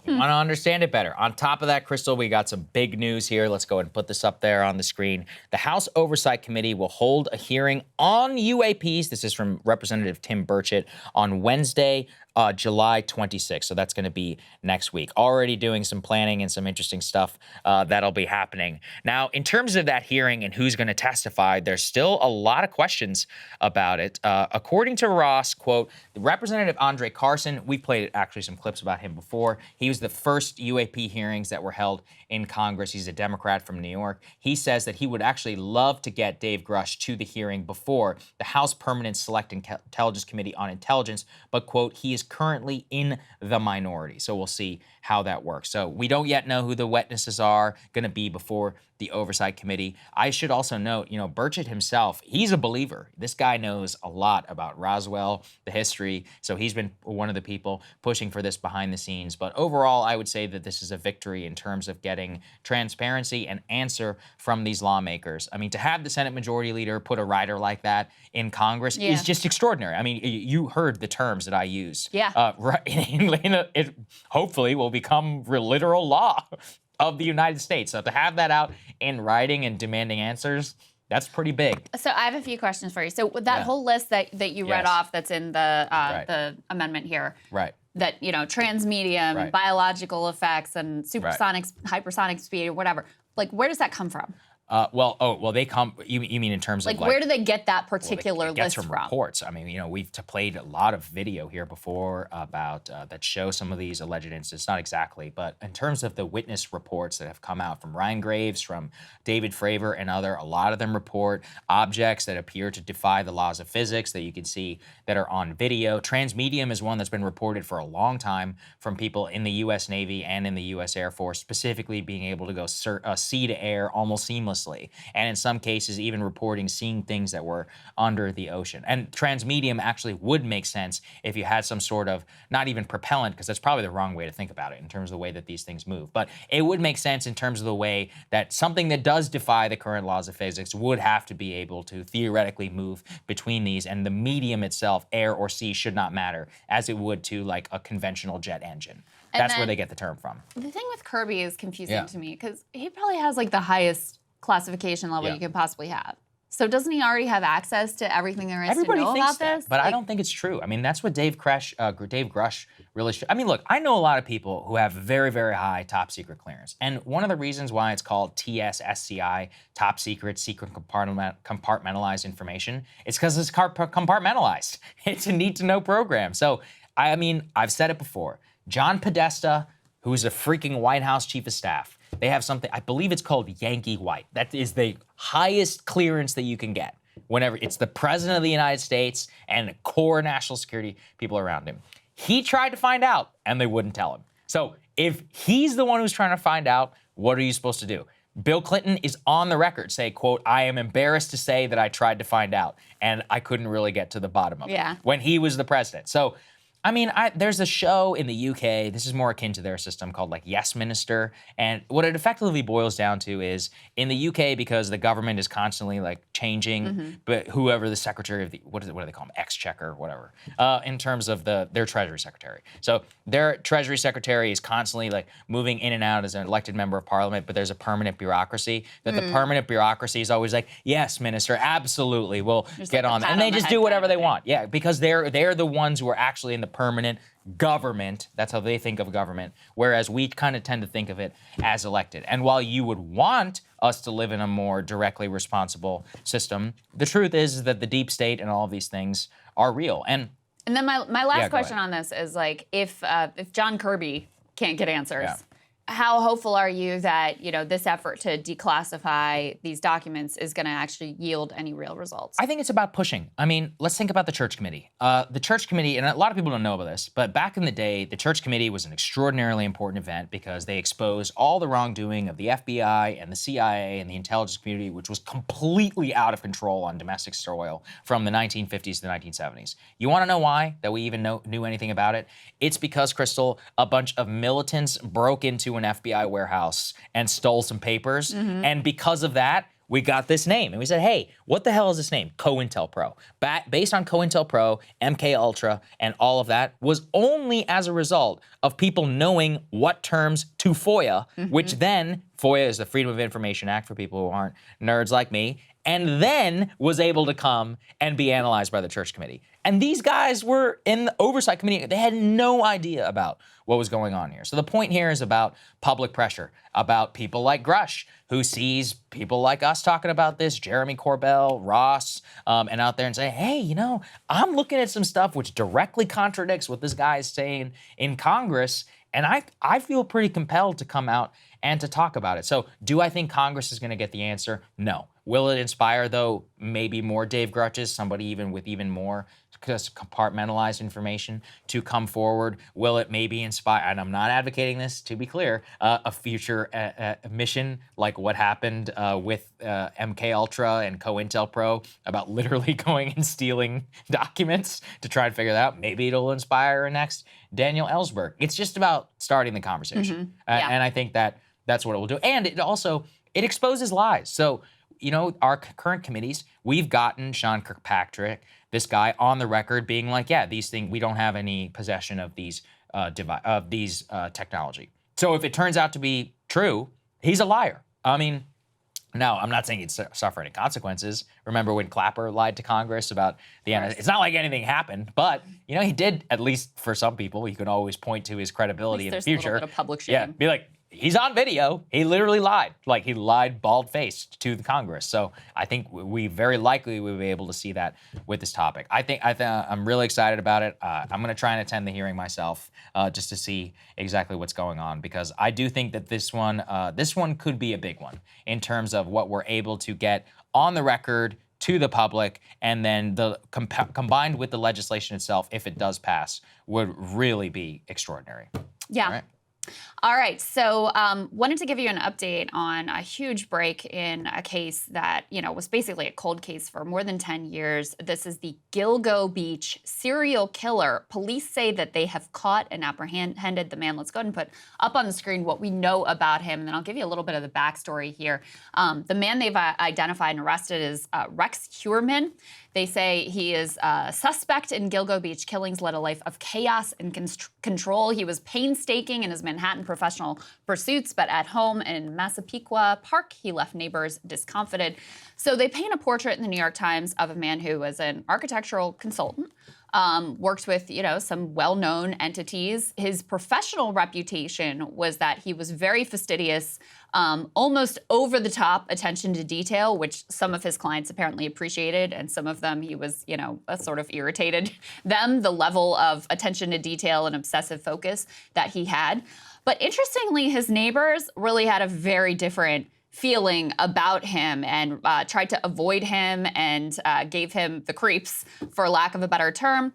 You want to understand it better. On top of that, Krystal, we got some big news here. Let's go ahead and put this up there on the screen. The House Oversight Committee will hold a hearing on UAPs. This is from Representative Tim Burchett on Wednesday, July 26th. So that's going to be next week. Already doing some planning and some interesting stuff that'll be happening. Now, in terms of that hearing and who's going to testify, there's still a lot of questions about it. According to Ross, quote, Representative Andre Carson, we played actually some clips about him before. He was the first UAP hearings that were held in Congress. He's a Democrat from New York. He says that he would actually love to get Dave Grush to the hearing before the House Permanent Select Intelligence Committee on Intelligence, but, quote, he is currently in the minority. So we'll see how that works. So we don't yet know who the witnesses are going to be before the Oversight Committee. I should also note, Burchett himself, he's a believer. This guy knows a lot about Roswell, the history, so he's been one of the people pushing for this behind the scenes. But overall, I would say that this is a victory in terms of getting transparency and answer from these lawmakers. I mean, to have the Senate Majority Leader put a rider like that in Congress is just extraordinary. I mean, you heard the terms that I used. Yeah. It hopefully will become literal law of the United States. So to have that out in writing and demanding answers, that's pretty big. So I have a few questions for you. So that whole list that you read off that's in the amendment here. Right. That, transmedium, biological effects, and supersonic, hypersonic speed, or whatever. Like, where does that come from? They come. You mean in terms of where do they get that particular list from? Reports. I mean, we've played a lot of video here before about that show some of these alleged incidents. Not exactly, but in terms of the witness reports that have come out from Ryan Graves, from David Fravor, and a lot of them report objects that appear to defy the laws of physics that you can see that are on video. Transmedium is one that's been reported for a long time from people in the U.S. Navy and in the U.S. Air Force, specifically being able to go sea to air almost seamlessly. And in some cases, even reporting seeing things that were under the ocean. And transmedium actually would make sense if you had some sort of, not even propellant, because that's probably the wrong way to think about it in terms of the way that these things move. But it would make sense in terms of the way that something that does defy the current laws of physics would have to be able to theoretically move between these. And the medium itself, air or sea, should not matter, as it would to like a conventional jet engine. That's where they get the term from. The thing with Kirby is confusing to me, because he probably has like the highest classification level you can possibly have. So doesn't he already have access to everything there is Everybody to know thinks about that, this? but I don't think it's true. I mean, that's what Dave Grush really should. I mean, look, I know a lot of people who have very, very high top secret clearance. And one of the reasons why it's called TSSCI, top secret compartmentalized information, is because it's compartmentalized. It's a need to know program. So, I mean, I've said it before. John Podesta, who is a freaking White House chief of staff, they have something, I believe it's called Yankee White. That is the highest clearance that you can get. Whenever it's the president of the United States and core national security people around him. He tried to find out and they wouldn't tell him. So if he's the one who's trying to find out, what are you supposed to do? Bill Clinton is on the record saying, quote, I am embarrassed to say that I tried to find out and I couldn't really get to the bottom of it when he was the president. So, I mean, there's a show in the UK, this is more akin to their system, called like Yes Minister. And what it effectively boils down to is in the UK, because the government is constantly like changing, but whoever the secretary of the, what do they call them? Exchequer or whatever, in terms of their treasury secretary. So their treasury secretary is constantly like moving in and out as an elected member of parliament, but there's a permanent bureaucracy that the permanent bureaucracy is always like, yes, minister, absolutely, we'll get on that. And they just do whatever they want. Yeah, because they're the ones who are actually in the permanent government. That's how they think of government, whereas we kind of tend to think of it as elected. And while you would want us to live in a more directly responsible system, the truth is that the deep state and all of these things are real. And then my last question on this is like, if John Kirby can't get answers, how hopeful are you that, you know, this effort to declassify these documents is going to actually yield any real results? I think it's about pushing. I mean, let's think about the Church Committee. The Church Committee, and a lot of people don't know about this, but back in the day, the Church Committee was an extraordinarily important event because they exposed all the wrongdoing of the FBI and the CIA and the intelligence community, which was completely out of control on domestic soil from the 1950s to the 1970s. You want to know why that we even knew anything about it? It's because, Krystal, a bunch of militants broke into an FBI warehouse and stole some papers. And because of that, we got this name. And we said, hey, what the hell is this name? COINTELPRO. Based on COINTELPRO, MK Ultra, and all of that was only as a result of people knowing what terms to FOIA, which then, FOIA is the Freedom of Information Act for people who aren't nerds like me, and then was able to come and be analyzed by the Church Committee. And these guys were in the Oversight Committee. They had no idea about what was going on here. So the point here is about public pressure, about people like Grush, who sees people like us talking about this, Jeremy Corbell, Ross, and out there and say, hey, you know, I'm looking at some stuff which directly contradicts what this guy is saying in Congress, and I feel pretty compelled to come out and to talk about it. So do I think Congress is going to get the answer? No. Will it inspire, though, maybe more Dave Grutches, somebody even with even more compartmentalized information to come forward? Will it maybe inspire, and I'm not advocating this, to be clear, a future mission like what happened with MK Ultra and COINTELPRO about literally going and stealing documents to try and figure that out? Maybe it'll inspire a next Daniel Ellsberg. It's just about starting the conversation. And I think that's what it will do. And it exposes lies. So, you know, our current committees, we've gotten Sean Kirkpatrick, this guy, on the record being like, yeah, these things, we don't have any possession of these technology. So if it turns out to be true, he's a liar. I mean, now, I'm not saying he'd suffer any consequences. Remember when Clapper lied to Congress about the NSA? It's not like anything happened, but, you know, he did, at least for some people. You can always point to his credibility in the future. There's a little bit of public shame. Yeah, be like, he's on video. He literally lied. Like, he lied bald-faced to the Congress. So I think we very likely will be able to see that with this topic. I'm really excited about it. I'm going to try and attend the hearing myself just to see exactly what's going on, because I do think that this one could be a big one in terms of what we're able to get on the record to the public, and then combined with the legislation itself, if it does pass, would really be extraordinary. Yeah. All right, so wanted to give you an update on a huge break in a case that, you know, was basically a cold case for more than 10 years. This is the Gilgo Beach serial killer. Police say that they have caught and apprehended the man. Let's go ahead and put up on the screen what we know about him, and then I'll give you a little bit of the backstory here. The man they've identified and arrested is Rex Heuermann. They say he is a suspect in Gilgo Beach killings, led a life of chaos and control. He was painstaking in his Manhattan professional pursuits, but at home in Massapequa Park, he left neighbors discomfited. So they paint a portrait in the New York Times of a man who was an architectural consultant, worked with, some well-known entities. His professional reputation was that he was very fastidious, almost over-the-top attention to detail, which some of his clients apparently appreciated, and some of them he was, sort of irritated them, the level of attention to detail and obsessive focus that he had. But interestingly, his neighbors really had a very different feeling about him and tried to avoid him and gave him the creeps, for lack of a better term.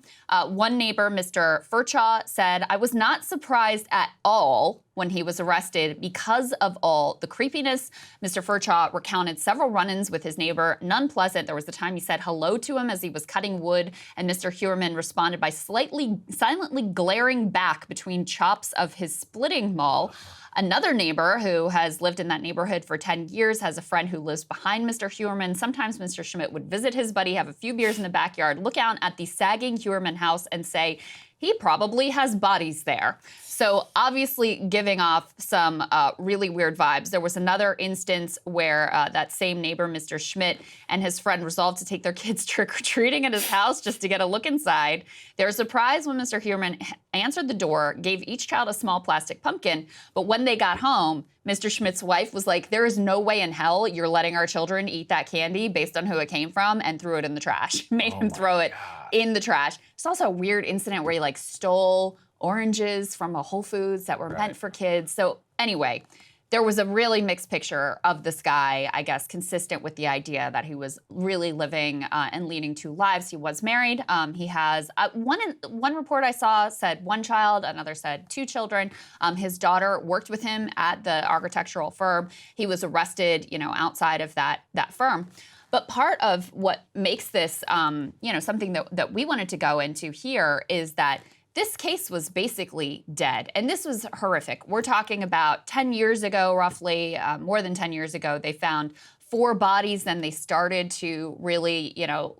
One neighbor, Mr. Furchaw, said, "I was not surprised at all when he was arrested because of all the creepiness." Mr. Furchaw recounted several run-ins with his neighbor, none pleasant. There was the time he said hello to him as he was cutting wood, and Mr. Huerman responded by silently glaring back between chops of his splitting maul. Another neighbor who has lived in that neighborhood for 10 years has a friend who lives behind Mr. Huerman. Sometimes Mr. Schmidt would visit his buddy, have a few beers in the backyard, look out at the sagging Huerman house and say, he probably has bodies there. So obviously giving off some really weird vibes. There was another instance where that same neighbor, Mr. Schmidt, and his friend resolved to take their kids trick-or-treating at his house just to get a look inside. They were surprised when Mr. Huerman answered the door, gave each child a small plastic pumpkin, but when they got home, Mr. Schmidt's wife was like, "There is no way in hell you're letting our children eat that candy based on who it came from," and threw it in the trash. Made him throw it in the trash. It's also a weird incident where he stole oranges from a Whole Foods that were meant for kids. So anyway, there was a really mixed picture of this guy, I guess, consistent with the idea that he was really living and leading two lives. He was married. He has one report I saw said one child, another said two children. His daughter worked with him at the architectural firm. He was arrested, outside of that firm. But part of what makes this, something that we wanted to go into here is that this case was basically dead, and this was horrific. We're talking about 10 years ago, roughly, more than 10 years ago, they found 4 bodies. Then they started to really,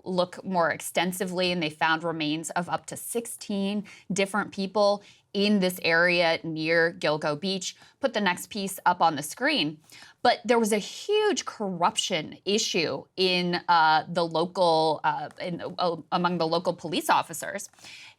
look more extensively, and they found remains of up to 16 different people in this area near Gilgo Beach. Put the next piece up on the screen. But there was a huge corruption issue in the local, among the local police officers.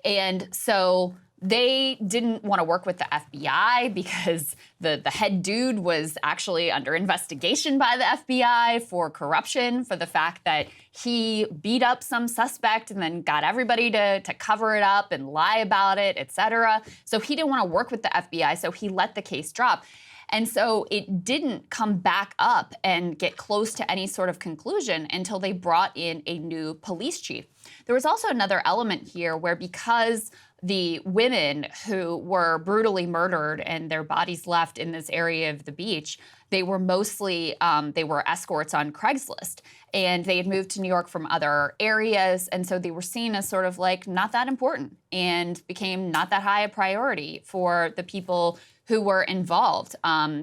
And so they didn't want to work with the FBI because the head dude was actually under investigation by the FBI for corruption, for the fact that he beat up some suspect and then got everybody to cover it up and lie about it, et cetera. So he didn't want to work with the FBI, so he let the case drop. And so it didn't come back up and get close to any sort of conclusion until they brought in a new police chief. There was also another element here where, because the women who were brutally murdered and their bodies left in this area of the beach, they were mostly, they were escorts on Craigslist. And they had moved to New York from other areas. And so they were seen as sort of not that important, and became not that high a priority for the people who were involved.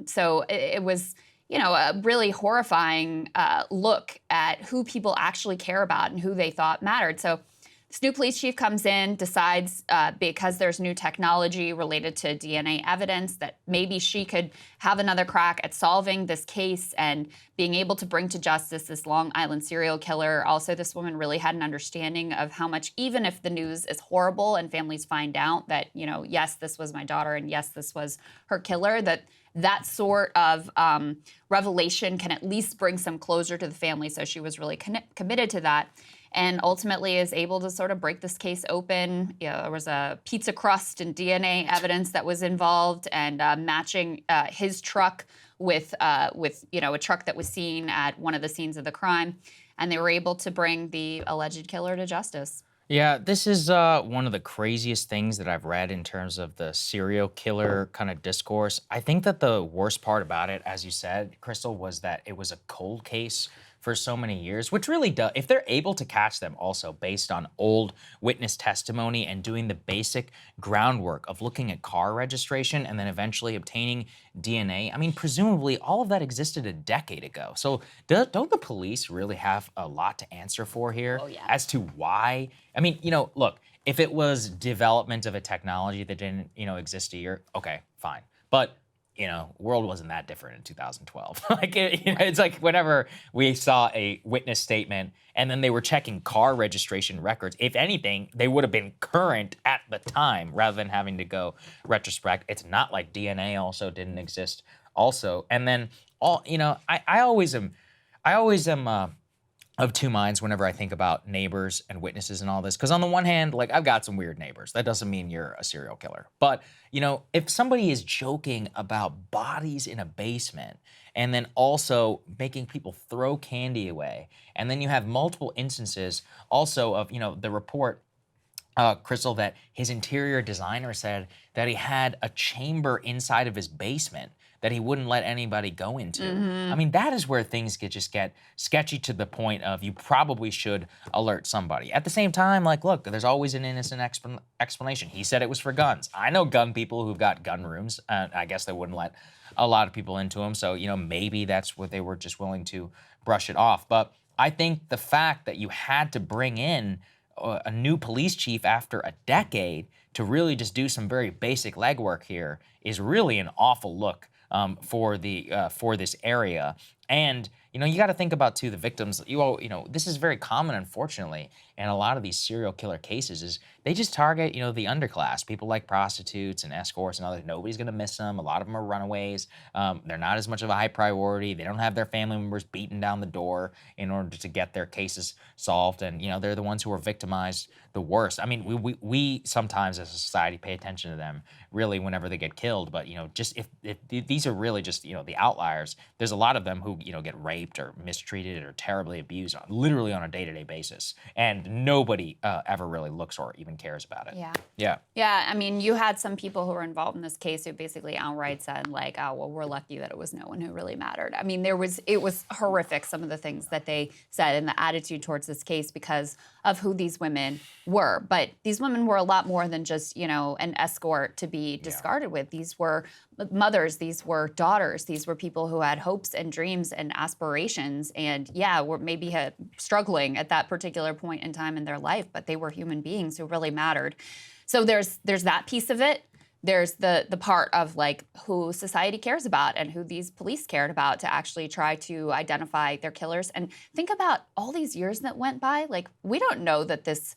So it was, a really horrifying look at who people actually care about and who they thought mattered. So this new police chief comes in, decides because there's new technology related to DNA evidence that maybe she could have another crack at solving this case and being able to bring to justice this Long Island serial killer. Also, this woman really had an understanding of how much, even if the news is horrible and families find out that, yes, this was my daughter and yes, this was her killer, that sort of revelation can at least bring some closure to the family. So she was really committed to that, and ultimately is able to sort of break this case open. There was a pizza crust and DNA evidence that was involved, and matching his truck with a truck that was seen at one of the scenes of the crime, and they were able to bring the alleged killer to justice. Yeah, this is one of the craziest things that I've read in terms of the serial killer kind of discourse. I think that the worst part about it, as you said, Krystal, was that it was a cold case for so many years, which really does, if they're able to catch them also based on old witness testimony and doing the basic groundwork of looking at car registration and then eventually obtaining DNA, I mean, presumably all of that existed a decade ago. So don't the police really have a lot to answer for here as to why? I mean, look, if it was development of a technology that didn't, exist a year, okay, fine. But world wasn't that different in 2012. It's like whenever we saw a witness statement and then they were checking car registration records, if anything, they would have been current at the time rather than having to go retrospect. It's not like DNA also didn't exist also. And then I always am of two minds whenever I think about neighbors and witnesses and all this. Because on the one hand, like, I've got some weird neighbors. That doesn't mean you're a serial killer. But, if somebody is joking about bodies in a basement and then also making people throw candy away, and then you have multiple instances also of, the report, Krystal, that his interior designer said that he had a chamber inside of his basement that he wouldn't let anybody go into. I mean, that is where things get sketchy to the point of you probably should alert somebody. At the same time, like, look, there's always an innocent explanation. He said it was for guns. I know gun people who've got gun rooms, and I guess they wouldn't let a lot of people into them. So, maybe that's what they were just willing to brush it off. But I think the fact that you had to bring in a new police chief after a decade to really just do some very basic legwork here is really an awful look for this area. And you got to think about too the victims. This is very common, unfortunately, in a lot of these serial killer cases. Is they just target the underclass, people like prostitutes and escorts and others. Nobody's gonna miss them. A lot of them are runaways. They're not as much of a high priority. They don't have their family members beating down the door in order to get their cases solved. And they're the ones who are victimized the worst. I mean, we sometimes as a society pay attention to them really whenever they get killed. But just if these are really just the outliers, there's a lot of them who get raped or mistreated or terribly abused literally on a day-to-day basis, and nobody ever really looks or even cares about it. Yeah. I mean, you had some people who were involved in this case who basically outright said, like, oh, well, we're lucky that it was no one who really mattered. I mean, it was horrific, some of the things that they said and the attitude towards this case because of who these women were. But these women were a lot more than just an escort to be discarded with. These were mothers, these were daughters, these were people who had hopes and dreams and aspirations, and were maybe struggling at that particular point in time in their life, but they were human beings who really mattered. So there's that piece of it. There's the part of like who society cares about and who these police cared about to actually try to identify their killers. And think about all these years that went by. Like, we don't know that this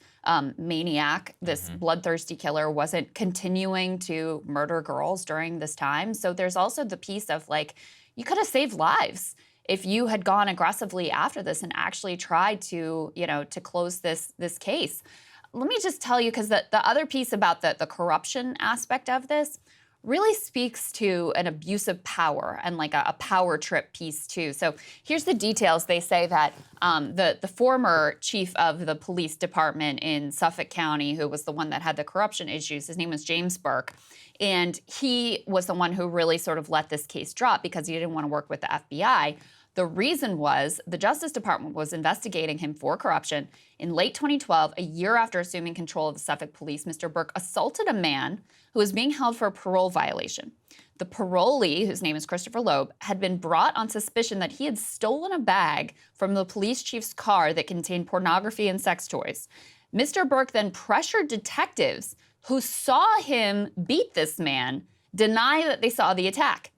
maniac, this bloodthirsty killer wasn't continuing to murder girls during this time. So there's also the piece of like, you could have saved lives if you had gone aggressively after this and actually tried to, to close this case. Let me just tell you, because the other piece about the corruption aspect of this really speaks to an abuse of power and like a power trip piece too. So here's the details. They say that the former chief of the police department in Suffolk County, who was the one that had the corruption issues, his name was James Burke. And he was the one who really sort of let this case drop because he didn't want to work with the FBI. The reason was the Justice Department was investigating him for corruption. In late 2012, a year after assuming control of the Suffolk police, Mr. Burke assaulted a man who was being held for a parole violation. The parolee, whose name is Christopher Loeb, had been brought on suspicion that he had stolen a bag from the police chief's car that contained pornography and sex toys. Mr. Burke then pressured detectives who saw him beat this man deny that they saw the attack.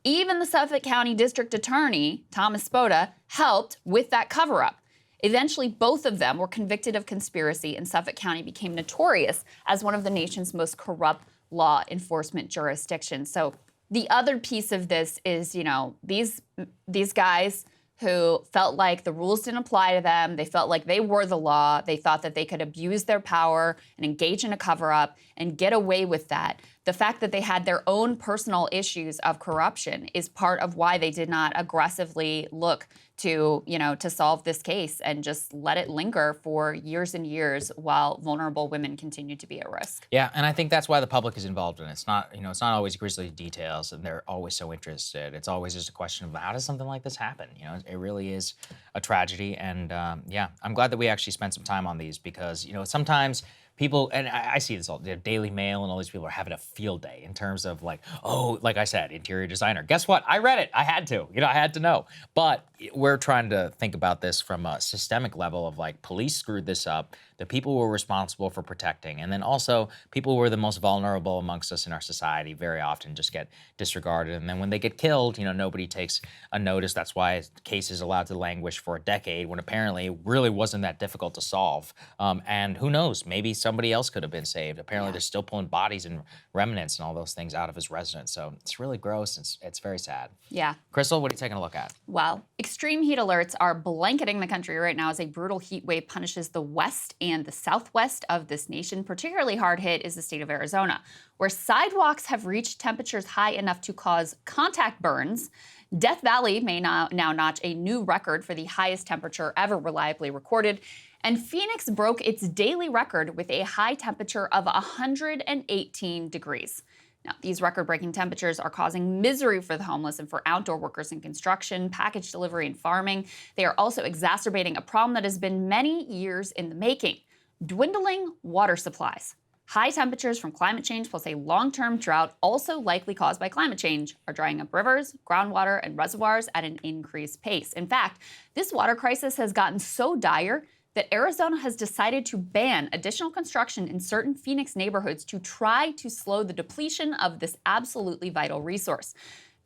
Even the Suffolk County District Attorney, Thomas Spoda, helped with that cover-up. Eventually, both of them were convicted of conspiracy, and Suffolk County became notorious as one of the nation's most corrupt law enforcement jurisdictions. So the other piece of this is, these guys who felt like the rules didn't apply to them, they felt like they were the law, they thought that they could abuse their power and engage in a cover-up and get away with that. The fact that they had their own personal issues of corruption is part of why they did not aggressively look to, to solve this case and just let it linger for years and years while vulnerable women continue to be at risk. Yeah, and I think that's why the public is involved in it. It's not, it's not always grisly details, and they're always so interested. It's always just a question of how does something like this happen? It really is a tragedy, and I'm glad that we actually spent some time on these because, sometimes people, and I see this all, the Daily Mail and all these people are having a field day in terms of like, oh, like I said, interior designer. Guess what? I read it. I had to. I had to know. But we're trying to think about this from a systemic level of like, police screwed this up. The people who were responsible for protecting, and then also people who are the most vulnerable amongst us in our society very often just get disregarded. And then when they get killed, nobody takes a notice. That's why cases allowed to languish for a decade when apparently it really wasn't that difficult to solve. And who knows, maybe somebody else could have been saved. Apparently they're still pulling bodies and remnants and all those things out of his residence. So it's really gross. It's very sad. Yeah. Krystal, what are you taking a look at? Well, extreme heat alerts are blanketing the country right now as a brutal heat wave punishes the west and the southwest of this nation. Particularly hard hit is the state of Arizona, where sidewalks have reached temperatures high enough to cause contact burns. Death Valley may now notch a new record for the highest temperature ever reliably recorded. And Phoenix broke its daily record with a high temperature of 118 degrees. Now, these record-breaking temperatures are causing misery for the homeless and for outdoor workers in construction, package delivery, and farming. They are also exacerbating a problem that has been many years in the making: dwindling water supplies. High temperatures from climate change plus a long-term drought, also likely caused by climate change, are drying up rivers, groundwater, and reservoirs at an increased pace. In fact, this water crisis has gotten so dire that Arizona has decided to ban additional construction in certain Phoenix neighborhoods to try to slow the depletion of this absolutely vital resource.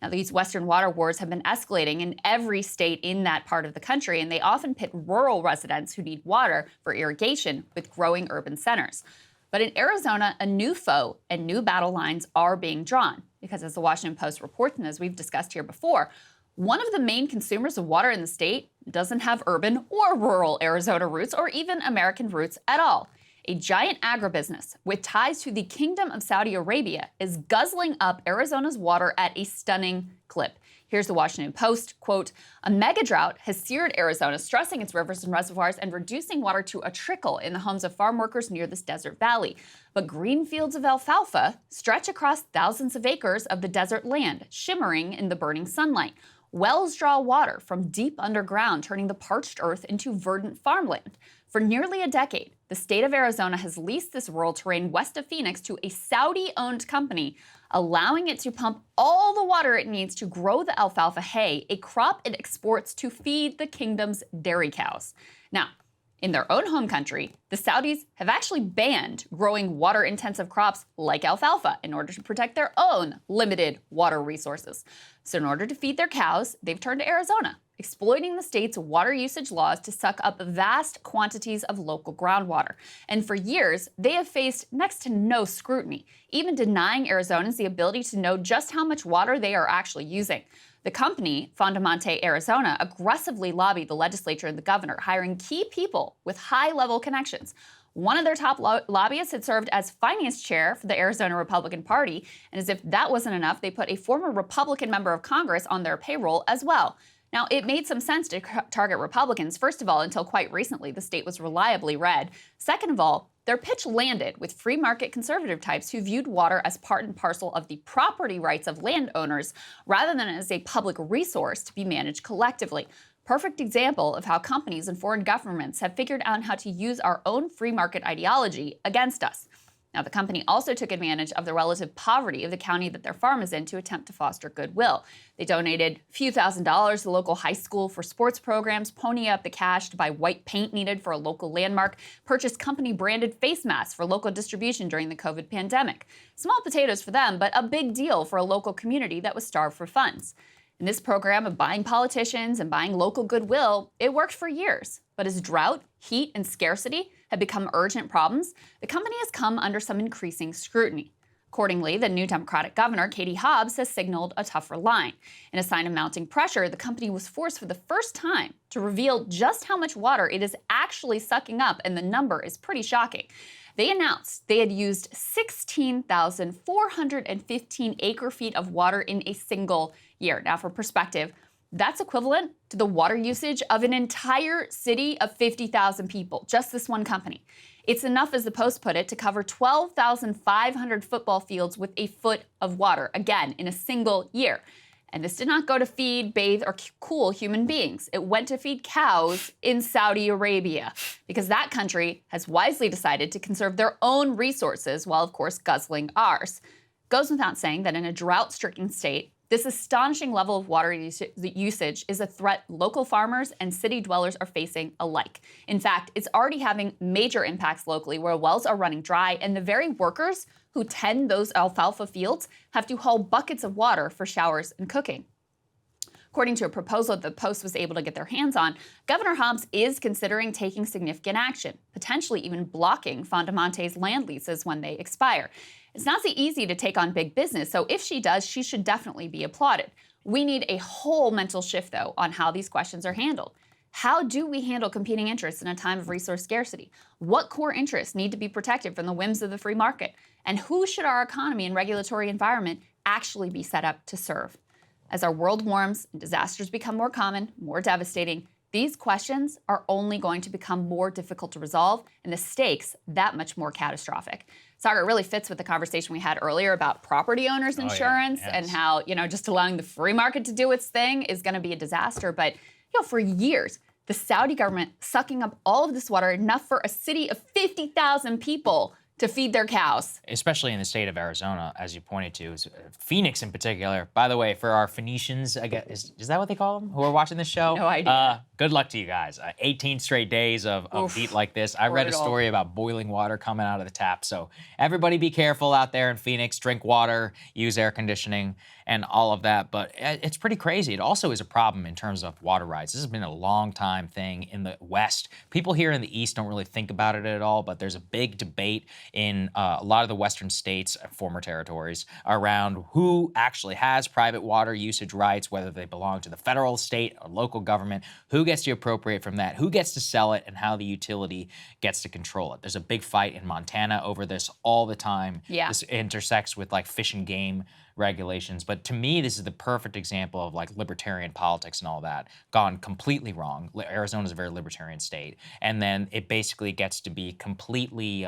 Now, these Western water wars have been escalating in every state in that part of the country, and they often pit rural residents who need water for irrigation with growing urban centers. But in Arizona, a new foe and new battle lines are being drawn, because as the Washington Post reports, and as we've discussed here before, one of the main consumers of water in the state doesn't have urban or rural Arizona roots or even American roots at all. A giant agribusiness with ties to the Kingdom of Saudi Arabia is guzzling up Arizona's water at a stunning clip. Here's the Washington Post, quote, "A mega drought has seared Arizona, stressing its rivers and reservoirs and reducing water to a trickle in the homes of farm workers near this desert valley. But green fields of alfalfa stretch across thousands of acres of the desert land, shimmering in the burning sunlight. Wells draw water from deep underground, turning the parched earth into verdant farmland. For nearly a decade, the state of Arizona has leased this rural terrain west of Phoenix to a Saudi-owned company, allowing it to pump all the water it needs to grow the alfalfa hay, a crop it exports to feed the kingdom's dairy cows." Now, in their own home country, the Saudis have actually banned growing water-intensive crops like alfalfa in order to protect their own limited water resources. So in order to feed their cows, they've turned to Arizona, exploiting the state's water usage laws to suck up vast quantities of local groundwater. And for years, they have faced next to no scrutiny, even denying Arizonans the ability to know just how much water they are actually using. The company, Fondamonte Arizona, aggressively lobbied the legislature and the governor, hiring key people with high-level connections. One of their top lobbyists had served as finance chair for the Arizona Republican Party, and as if that wasn't enough, they put a former Republican member of Congress on their payroll as well. Now, it made some sense to target Republicans, first of all, until quite recently the state was reliably red. Second of all, their pitch landed with free market conservative types who viewed water as part and parcel of the property rights of landowners rather than as a public resource to be managed collectively. Perfect example of how companies and foreign governments have figured out how to use our own free market ideology against us. Now, the company also took advantage of the relative poverty of the county that their farm is in to attempt to foster goodwill. They donated a few $1,000s to the local high school for sports programs, pony up the cash to buy white paint needed for a local landmark, purchased company-branded face masks for local distribution during the COVID pandemic. Small potatoes for them, but a big deal for a local community that was starved for funds. In this program of buying politicians and buying local goodwill, it worked for years. But as drought, heat, and scarcity have become urgent problems, the company has come under some increasing scrutiny. Accordingly, the new Democratic governor, Katie Hobbs, has signaled a tougher line. In a sign of mounting pressure, the company was forced for the first time to reveal just how much water it is actually sucking up, and the number is pretty shocking. They announced they had used 16,415 acre-feet of water in a single year. Now, for perspective, that's equivalent to the water usage of an entire city of 50,000 people, just this one company. It's enough, as the Post put it, to cover 12,500 football fields with a foot of water, again, in a single year. And this did not go to feed, bathe, or cool human beings. It went to feed cows in Saudi Arabia, because that country has wisely decided to conserve their own resources while, of course, guzzling ours. Goes without saying that in a drought-stricken state, this astonishing level of water usage is a threat local farmers and city dwellers are facing alike. In fact, it's already having major impacts locally where wells are running dry and the very workers who tend those alfalfa fields have to haul buckets of water for showers and cooking. According to a proposal that the Post was able to get their hands on, Governor Hobbs is considering taking significant action, potentially even blocking Fondamonte's land leases when they expire. It's not so easy to take on big business, so if she does, she should definitely be applauded. We need a whole mental shift, though, on how these questions are handled. How do we handle competing interests in a time of resource scarcity? What core interests need to be protected from the whims of the free market? And who should our economy and regulatory environment actually be set up to serve? As our world warms and disasters become more common, more devastating, these questions are only going to become more difficult to resolve and the stakes that much more catastrophic. Saagar, really fits with the conversation we had earlier about property owners insurance and how, just allowing the free market to do its thing is going to be a disaster. But, for years, the Saudi government sucking up all of this water, enough for a city of 50,000 people to feed their cows. Especially in the state of Arizona, as you pointed to, Phoenix in particular. By the way, for our Phoenicians, I guess, is that what they call them, who are watching this show? No idea. Good luck to you guys. 18 straight days of heat like this. I read a story about boiling water coming out of the tap. So everybody be careful out there in Phoenix. Drink water, use air conditioning, and all of that. But it's pretty crazy. It also is a problem in terms of water rights. This has been a long time thing in the West. People here in the East don't really think about it at all, but there's a big debate in a lot of the Western states, former territories, around who actually has private water usage rights, whether they belong to the federal, state, or local government, who gets to appropriate from that, who gets to sell it, and how the utility gets to control it. There's a big fight in Montana over this all the time. Yeah. This intersects with like fish and game regulations. But to me, this is the perfect example of like libertarian politics and all that gone completely wrong. Arizona is a very libertarian state. And then it basically gets to be completely,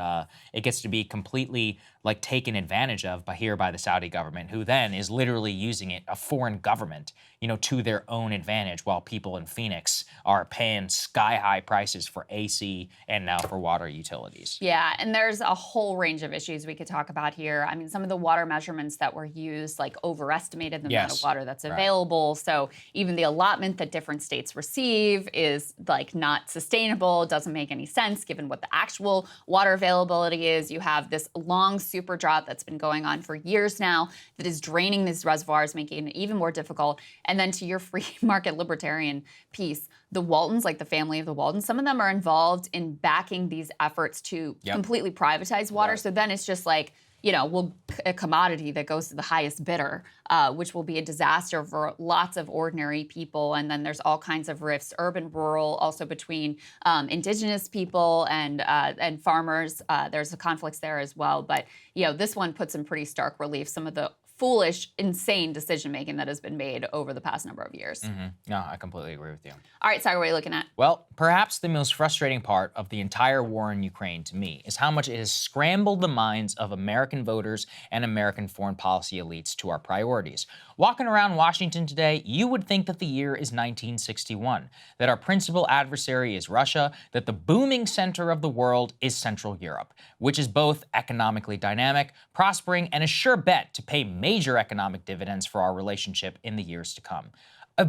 like taken advantage of by the Saudi government, who then is literally using it, a foreign government, to their own advantage, while people in Phoenix are paying sky-high prices for AC and now for water utilities. Yeah, and there's a whole range of issues we could talk about here. I mean, some of the water measurements that were used, like overestimated the amount of water that's available. So even the allotment that different states receive is like not sustainable, doesn't make any sense given what the actual water availability is. You have this long super drought that's been going on for years now that is draining these reservoirs, making it even more difficult. And then to your free market libertarian piece, the Waltons, like the family of the Waltons, some of them are involved in backing these efforts to completely privatize water. So then it's just like, a commodity that goes to the highest bidder, which will be a disaster for lots of ordinary people. And then there's all kinds of rifts, urban, rural, also between indigenous people and farmers. There's conflicts there as well. But, this one puts in pretty stark relief some of the foolish, insane decision-making that has been made over the past number of years. No, I completely agree with you. All right, Saagar, what are you looking at? Well, perhaps the most frustrating part of the entire war in Ukraine to me is how much it has scrambled the minds of American voters and American foreign policy elites to our priorities. Walking around Washington today, you would think that the year is 1961, that our principal adversary is Russia, that the booming center of the world is Central Europe, which is both economically dynamic, prospering, and a sure bet to pay major economic dividends for our relationship in the years to come.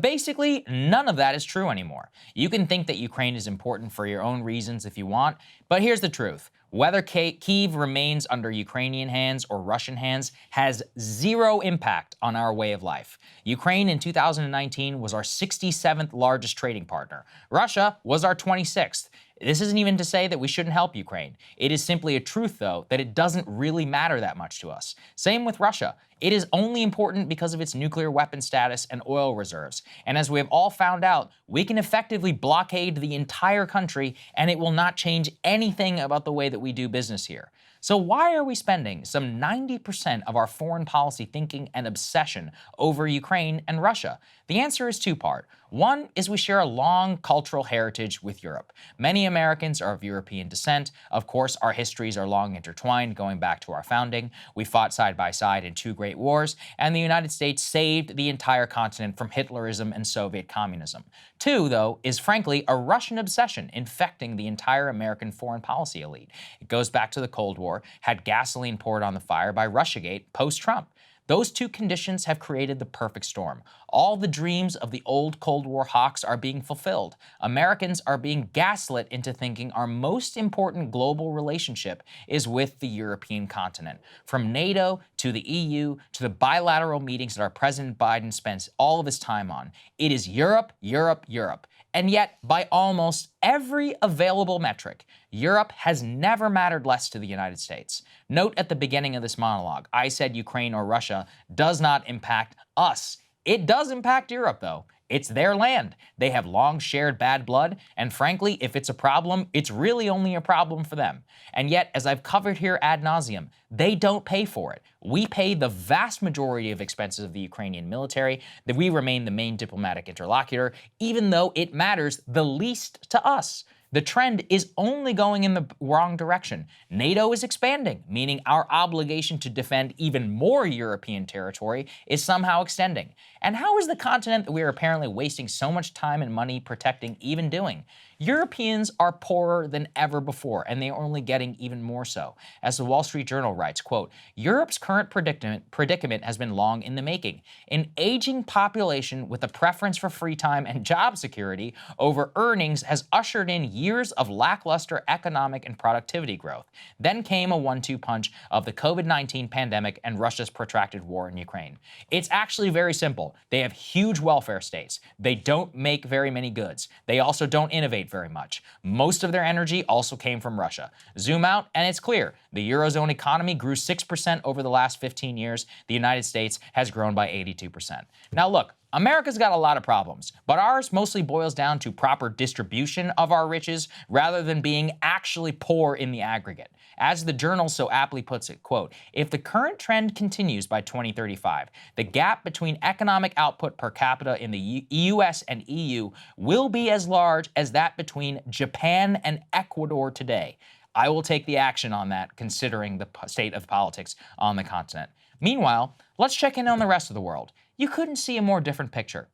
Basically, none of that is true anymore. You can think that Ukraine is important for your own reasons if you want, but here's the truth. Whether Kyiv remains under Ukrainian hands or Russian hands has zero impact on our way of life. Ukraine in 2019 was our 67th largest trading partner. Russia was our 26th. This isn't even to say that we shouldn't help Ukraine. It is simply a truth, though, that it doesn't really matter that much to us. Same with Russia. It is only important because of its nuclear weapon status and oil reserves. And as we have all found out, we can effectively blockade the entire country and it will not change anything about the way that we do business here. So why are we spending some 90% of our foreign policy thinking and obsession over Ukraine and Russia? The answer is two-part. One is we share a long cultural heritage with Europe. Many Americans are of European descent. Of course, our histories are long intertwined, going back to our founding. We fought side by side in 2 great wars, and the United States saved the entire continent from Hitlerism and Soviet communism. 2, though, is frankly a Russian obsession infecting the entire American foreign policy elite. It goes back to the Cold War, had gasoline poured on the fire by Russiagate post-Trump. Those 2 conditions have created the perfect storm. All the dreams of the old Cold War hawks are being fulfilled. Americans are being gaslit into thinking our most important global relationship is with the European continent. From NATO to the EU to the bilateral meetings that our President Biden spends all of his time on, it is Europe, Europe, Europe. And yet, by almost every available metric, Europe has never mattered less to the United States. Note at the beginning of this monologue, I said Ukraine or Russia does not impact us. It does impact Europe, though. It's their land. They have long shared bad blood, and frankly, if it's a problem, it's really only a problem for them. And yet, as I've covered here ad nauseum, they don't pay for it. We pay the vast majority of expenses of the Ukrainian military, that we remain the main diplomatic interlocutor, even though it matters the least to us. The trend is only going in the wrong direction. NATO is expanding, meaning our obligation to defend even more European territory is somehow extending. And how is the continent that we are apparently wasting so much time and money protecting even doing? Europeans are poorer than ever before, and they are only getting even more so. As the Wall Street Journal writes, quote, Europe's current predicament has been long in the making. An aging population with a preference for free time and job security over earnings has ushered in years of lackluster economic and productivity growth. Then came a 1-2 punch of the COVID-19 pandemic and Russia's protracted war in Ukraine. It's actually very simple. They have huge welfare states. They don't make very many goods. They also don't innovate very much. Most of their energy also came from Russia. Zoom out and it's clear. The Eurozone economy grew 6% over the last 15 years. The United States has grown by 82%. Now look, America's got a lot of problems, but ours mostly boils down to proper distribution of our riches rather than being actually poor in the aggregate. As the Journal so aptly puts it, quote, if the current trend continues by 2035, the gap between economic output per capita in the US and EU will be as large as that between Japan and Ecuador today. I will take the action on that, considering the state of politics on the continent. Meanwhile, let's check in on the rest of the world. You couldn't see a more different picture.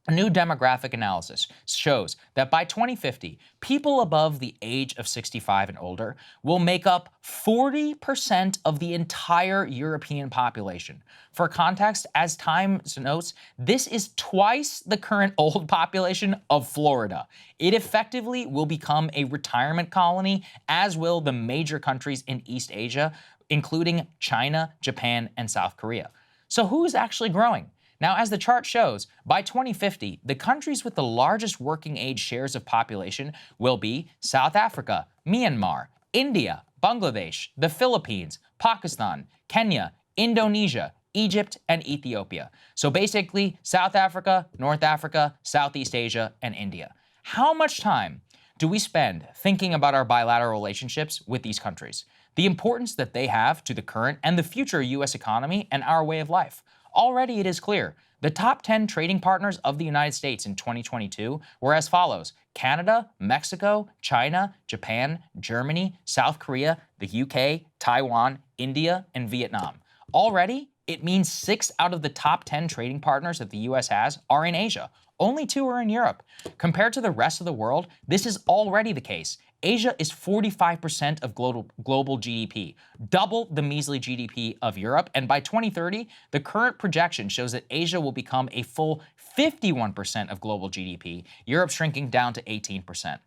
A new demographic analysis shows that by 2050, people above the age of 65 and older will make up 40% of the entire European population. For context, as Time notes, this is twice the current old population of Florida. It effectively will become a retirement colony, as will the major countries in East Asia, including China, Japan, and South Korea. So who's actually growing? Now, as the chart shows, by 2050, the countries with the largest working age shares of population will be South Africa, Myanmar, India, Bangladesh, the Philippines, Pakistan, Kenya, Indonesia, Egypt, and Ethiopia. So basically, South Africa, North Africa, Southeast Asia, and India. How much time do we spend thinking about our bilateral relationships with these countries? The importance that they have to the current and the future U.S. economy and our way of life. Already it is clear. The top 10 trading partners of the United States in 2022 were as follows: Canada, Mexico, China, Japan, Germany, South Korea, the UK, Taiwan, India, and Vietnam. Already, it means 6 out of the top 10 trading partners that the US has are in Asia. Only 2 are in Europe. Compared to the rest of the world, this is already the case. Asia is 45% of global GDP, double the measly GDP of Europe, and by 2030, the current projection shows that Asia will become a full 51% of global GDP, Europe shrinking down to 18%.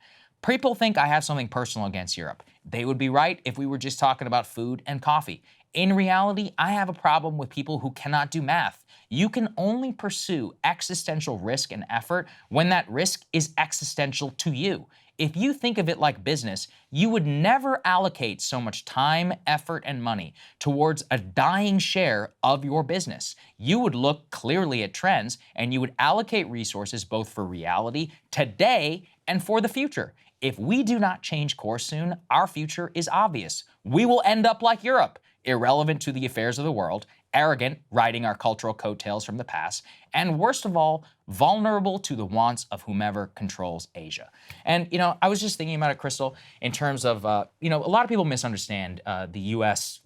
People think I have something personal against Europe. They would be right if we were just talking about food and coffee. In reality, I have a problem with people who cannot do math. You can only pursue existential risk and effort when that risk is existential to you. If you think of it like business, you would never allocate so much time, effort, and money towards a dying share of your business. You would look clearly at trends, and you would allocate resources both for reality, today, and for the future. if we do not change course soon, our future is obvious. We will end up like Europe, irrelevant to the affairs of the world, arrogant, riding our cultural coattails from the past, and worst of all, vulnerable to the wants of whomever controls Asia. And, I was just thinking about it, Krystal, in terms of, a lot of people misunderstand the U.S.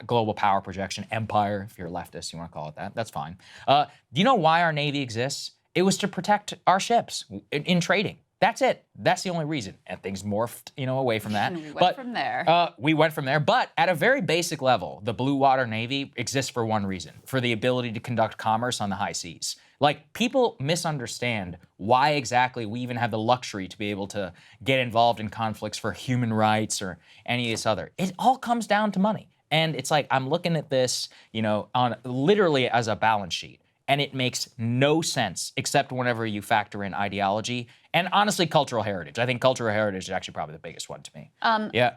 global power projection, empire, if you're a leftist, you want to call it that, that's fine. Do you know why our Navy exists? It was to protect our ships in trading. That's it. That's the only reason. And things morphed, away from that. We went from there. We went from there. But at a very basic level, the Blue Water Navy exists for one reason, for the ability to conduct commerce on the high seas. Like, people misunderstand why exactly we even have the luxury to be able to get involved in conflicts for human rights or any of this other. It all comes down to money. And it's like, I'm looking at this, on literally as a balance sheet. And it makes no sense except whenever you factor in ideology and honestly cultural heritage. I think cultural heritage is actually probably the biggest one to me.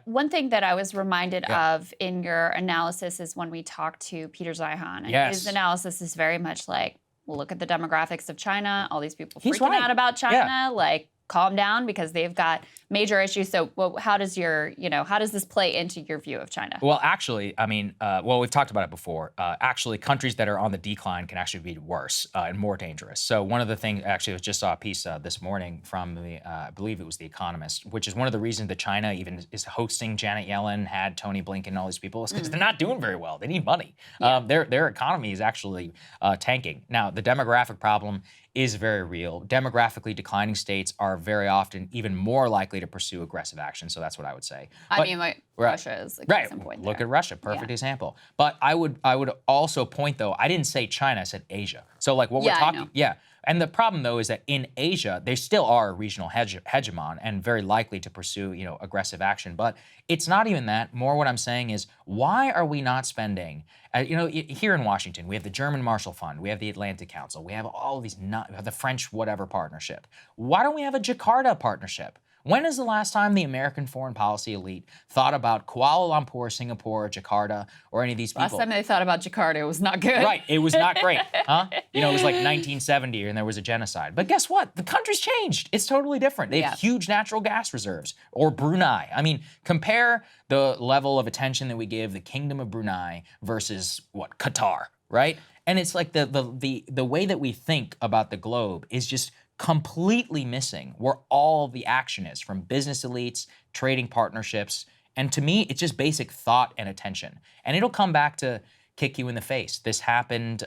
One thing that I was reminded of in your analysis is when we talked to Peter Zeihan. And his analysis is very much like, look at the demographics of China, all these people freaking out about China, like, calm down because they've got major issues. So how does how does this play into your view of China? Well, actually, we've talked about it before. Actually, countries that are on the decline can actually be worse and more dangerous. So one of the things, actually, I just saw a piece this morning from I believe it was The Economist, which is one of the reasons that China even is hosting Janet Yellen, had Tony Blinken, all these people, is because they're not doing very well. They need money. Their economy is actually tanking. Now, the demographic problem is very real. Demographically declining states are very often even more likely to pursue aggressive action. So that's what I would say. Russia is a case in point. Look at Russia, perfect example. But I would also point though, I didn't say China, I said Asia. So like what we're talking, And the problem though is that in Asia, they still are a regional hegemon and very likely to pursue, aggressive action. But it's not even that. More what I'm saying is, why are we not spending, here in Washington, we have the German Marshall Fund, we have the Atlantic Council, we have all of these, we have the French whatever partnership. Why don't we have a Jakarta partnership? When is the last time the American foreign policy elite thought about Kuala Lumpur, Singapore, Jakarta, or any of these people? Last time they thought about Jakarta, it was not good. Right, it was not great, huh? It was like 1970 and there was a genocide. But guess what? The country's changed. It's totally different. They have huge natural gas reserves. Or Brunei. I mean, compare the level of attention that we give the Kingdom of Brunei versus, Qatar, right? And it's like the way that we think about the globe is just completely missing where all the action is, from business elites, trading partnerships, and to me, it's just basic thought and attention. And it'll come back to kick you in the face. This happened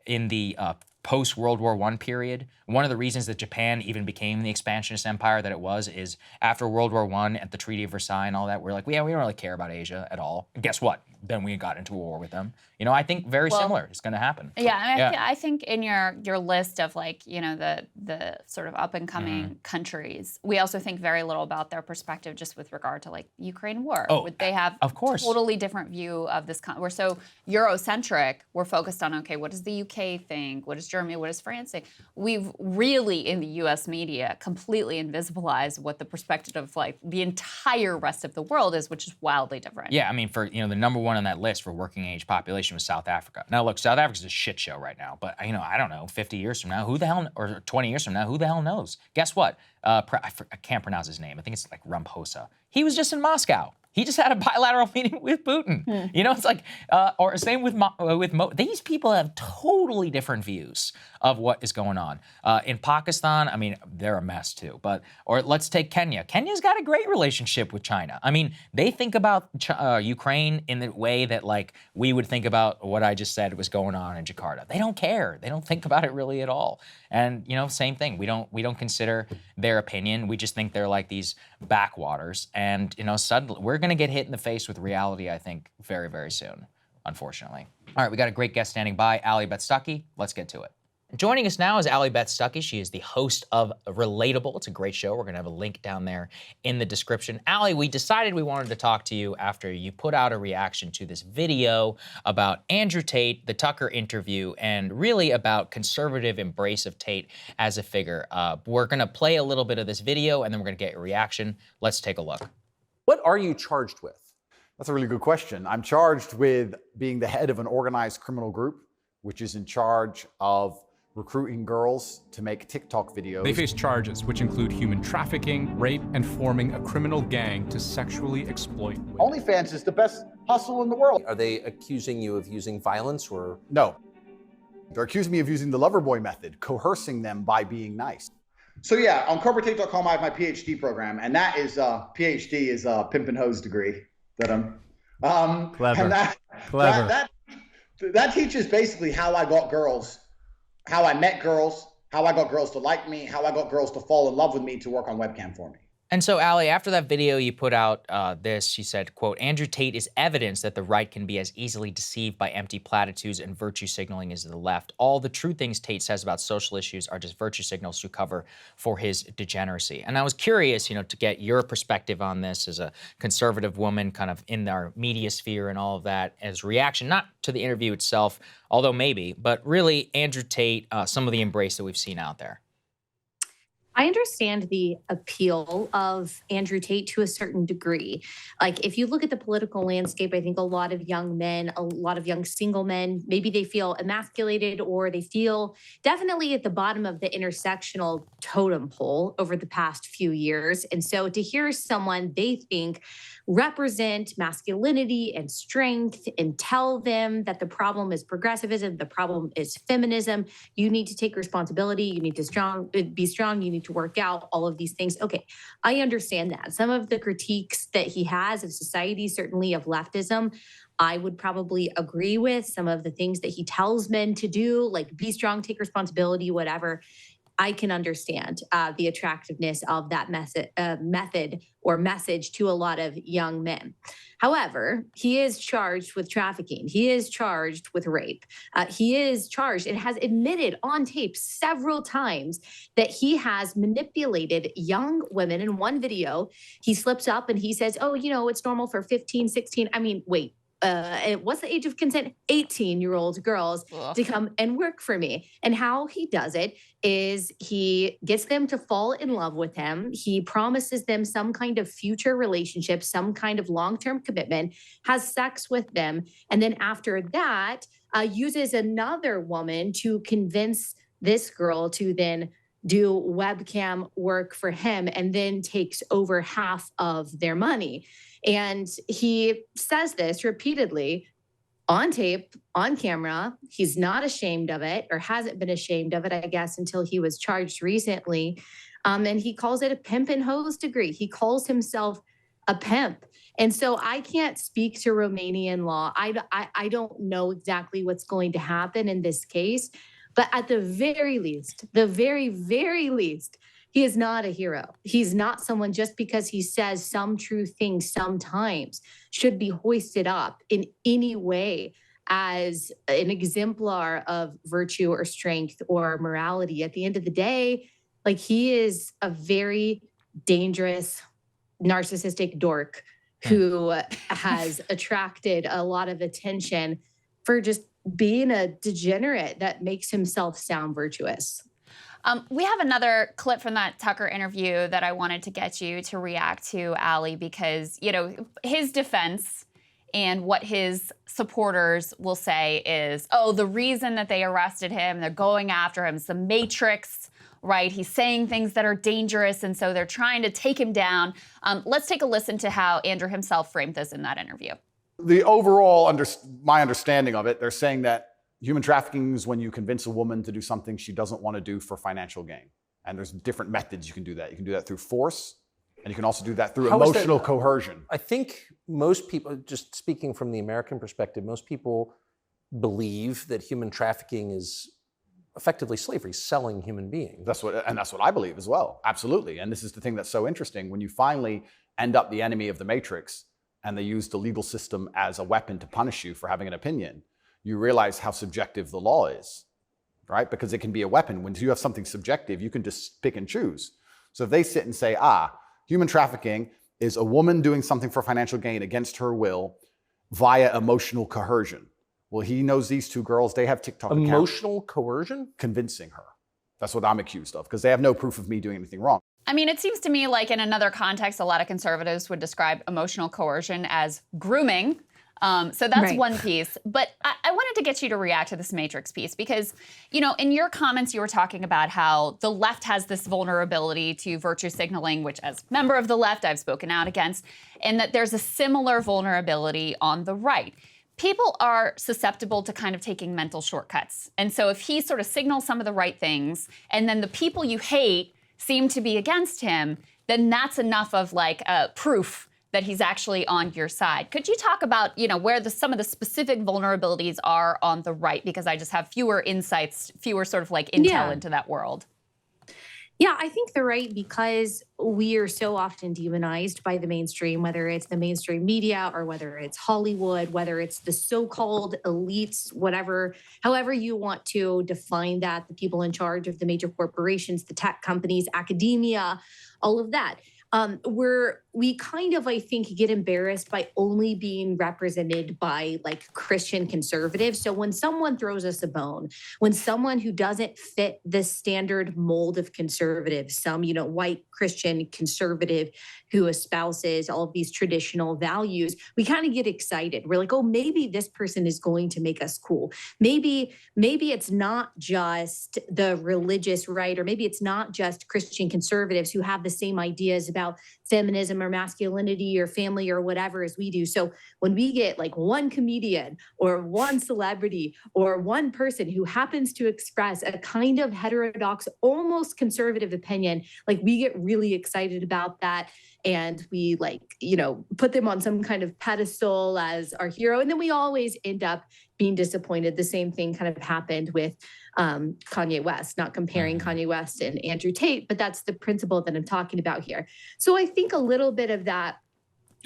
in the post-World War I period. One of the reasons that Japan even became the expansionist empire that it was is after World War I, at the Treaty of Versailles and all that, we're like, we don't really care about Asia at all. And guess what? Then we got into a war with them. I think very similar is going to happen. I think in your list of the sort of up and coming countries, we also think very little about their perspective just with regard to Ukraine war. They have a totally different view of this. We're so Eurocentric. We're focused on, okay, what does the UK think? What does Germany? What does France think? We've really, in the U.S. media, completely invisibilized what the perspective of the entire rest of the world is, which is wildly different. Yeah, I mean, for the number one on that list for working age population was South Africa. Now, look, South Africa's a shit show right now, but I don't know, 50 years from now, who the hell, or 20 years from now, who the hell knows? Guess what? I can't pronounce his name. I think it's like Ramaphosa. He was just in Moscow. He just had a bilateral meeting with Putin. It's like, or same with these people have totally different views of what is going on. In Pakistan, I mean, they're a mess too. Or let's take Kenya. Kenya's got a great relationship with China. I mean, they think about Ukraine in the way that we would think about what I just said was going on in Jakarta. They don't care. They don't think about it really at all. And same thing. We don't consider their opinion. We just think they're like these backwaters. And suddenly we're going to get hit in the face with reality, I think, very, very soon, unfortunately. All right, we got a great guest standing by, Allie Beth Stuckey. Let's get to it. Joining us now is Allie Beth Stuckey. She is the host of Relatable. It's a great show. We're going to have a link down there in the description. Allie, we decided we wanted to talk to you after you put out a reaction to this video about Andrew Tate, the Tucker interview, and really about conservative embrace of Tate as a figure. We're going to play a little bit of this video, and then we're going to get your reaction. Let's take a look. What are you charged with? That's a really good question. I'm charged with being the head of an organized criminal group, which is in charge of recruiting girls to make TikTok videos. They face charges, which include human trafficking, rape, and forming a criminal gang to sexually exploit women. OnlyFans is the best hustle in the world. Are they accusing you of using violence or? No. They're accusing me of using the Loverboy method, coercing them by being nice. So yeah, on CobraTape.com, I have my PhD program, and that is PhD is a pimp and hose degree that I'm. Clever. And Clever. That teaches basically how I got girls, how I met girls, how I got girls to like me, how I got girls to fall in love with me to work on webcam for me. And so, Allie, after that video you put out she said, quote, Andrew Tate is evidence that the right can be as easily deceived by empty platitudes and virtue signaling as the left. All the true things Tate says about social issues are just virtue signals to cover for his degeneracy. And I was curious, to get your perspective on this as a conservative woman kind of in our media sphere and all of that as reaction, not to the interview itself, although maybe, but really Andrew Tate, some of the embrace that we've seen out there. I understand the appeal of Andrew Tate to a certain degree. Like, if you look at the political landscape, I think a lot of young men, a lot of young single men, maybe they feel emasculated or they feel definitely at the bottom of the intersectional totem pole over the past few years. And so to hear someone they think represent masculinity and strength and tell them that the problem is progressivism, the problem is feminism, you need to take responsibility, you need to be strong, you need to work out, all of these things. Okay, I understand that. Some of the critiques that he has of society, certainly of leftism, I would probably agree with. Some of the things that he tells men to do, like be strong, take responsibility, whatever, I can understand the attractiveness of that method or message to a lot of young men. However, he is charged with trafficking. He is charged with rape. He is charged and has admitted on tape several times that he has manipulated young women. In one video, he slips up and he says, oh, it's normal for 15, 16. I mean, wait. What's the age of consent? 18-year-old girls to come and work for me. And how he does it is he gets them to fall in love with him. He promises them some kind of future relationship, some kind of long-term commitment, has sex with them. And then after that, uses another woman to convince this girl to then do webcam work for him and then takes over half of their money. And he says this repeatedly on tape, on camera. He's not ashamed of it, or hasn't been ashamed of it, I guess, until he was charged recently. And he calls it a pimp and hose degree. He calls himself a pimp. And so I can't speak to Romanian law. I don't know exactly what's going to happen in this case. But at the very least, the very, very least, he is not a hero. He's not someone just because he says some true things sometimes should be hoisted up in any way as an exemplar of virtue or strength or morality. At the end of the day, like, he is a very dangerous, narcissistic dork who has attracted a lot of attention for just being a degenerate that makes himself sound virtuous. We have another clip from that Tucker interview that I wanted to get you to react to, Allie, because, his defense and what his supporters will say is, oh, the reason that they arrested him, they're going after him, it's the Matrix, right? He's saying things that are dangerous, and so they're trying to take him down. Let's take a listen to how Andrew himself framed this in that interview. The overall, my understanding of it, they're saying that human trafficking is when you convince a woman to do something she doesn't want to do for financial gain. And there's different methods you can do that. You can do that through force, and you can also do that through emotional coercion. I think most people, just speaking from the American perspective, most people believe that human trafficking is effectively slavery, selling human beings. That's what I believe as well. Absolutely. And this is the thing that's so interesting. When you finally end up the enemy of the Matrix, and they use the legal system as a weapon to punish you for having an opinion, you realize how subjective the law is, right? Because it can be a weapon. When you have something subjective, you can just pick and choose. So if they sit and say, human trafficking is a woman doing something for financial gain against her will via emotional coercion. Well, he knows these two girls, they have TikTok accounts. Emotional coercion? Convincing her. That's what I'm accused of, because they have no proof of me doing anything wrong. I mean, it seems to me like in another context, a lot of conservatives would describe emotional coercion as grooming. So that's Right. one piece. But I wanted to get you to react to this Matrix piece because, in your comments, you were talking about how the left has this vulnerability to virtue signaling, which as a member of the left, I've spoken out against, and that there's a similar vulnerability on the right. People are susceptible to kind of taking mental shortcuts. And so if he sort of signals some of the right things, and then the people you hate seem to be against him, then that's enough of like proof that he's actually on your side. Could you talk about, where some of the specific vulnerabilities are on the right? Because I just have fewer insights, fewer sort of like intel into that world. Yeah, I think the right, because we are so often demonized by the mainstream, whether it's the mainstream media or whether it's Hollywood, whether it's the so-called elites, whatever, however you want to define that, the people in charge of the major corporations, the tech companies, academia, all of that. We kind of, I think, get embarrassed by only being represented by like Christian conservatives. So when someone throws us a bone, when someone who doesn't fit the standard mold of conservative, some, white Christian conservative who espouses all of these traditional values, we kind of get excited. We're like, oh, maybe this person is going to make us cool. Maybe it's not just the religious right, or maybe it's not just Christian conservatives who have the same ideas about feminism or masculinity or family or whatever as we do. So when we get like one comedian or one celebrity or one person who happens to express a kind of heterodox, almost conservative opinion, like we get really excited about that. And we put them on some kind of pedestal as our hero. And then we always end up being disappointed. The same thing kind of happened with Kanye West, not comparing Kanye West and Andrew Tate, but that's the principle that I'm talking about here. So I think a little bit of that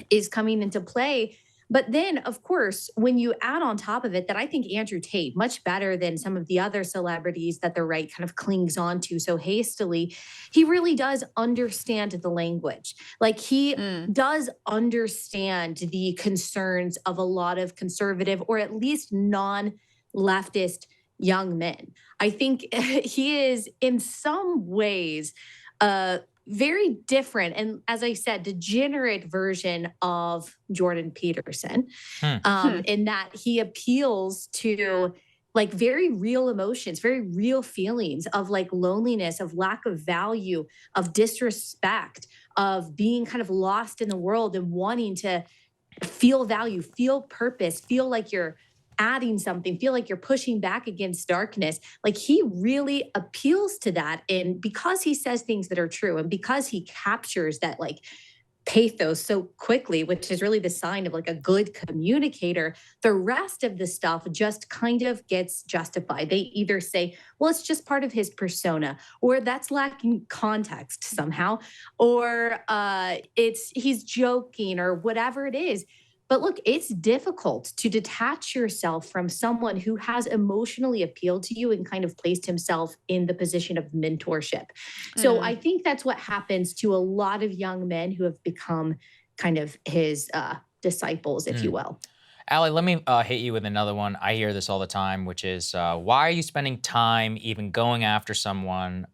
is coming into play. But then, of course, when you add on top of it that I think Andrew Tate, much better than some of the other celebrities that the right kind of clings on to so hastily, he really does understand the language. Like he does understand the concerns of a lot of conservative or at least non-leftist young men. I think he is in some ways very different, and as I said, degenerate version of Jordan Peterson, in that he appeals to like very real emotions, very real feelings of like loneliness, of lack of value, of disrespect, of being kind of lost in the world and wanting to feel value, feel purpose, feel like you're adding something, feel like you're pushing back against darkness. Like he really appeals to that. And because he says things that are true and because he captures that like pathos so quickly, which is really the sign of like a good communicator, the rest of the stuff just kind of gets justified. They either say, well, it's just part of his persona, or that's lacking context somehow, or he's joking, or whatever it is. But look, it's difficult to detach yourself from someone who has emotionally appealed to you and kind of placed himself in the position of mentorship. So I think that's what happens to a lot of young men who have become kind of his disciples, if you will. Allie, let me hit you with another one. I hear this all the time, which is, why are you spending time even going after someone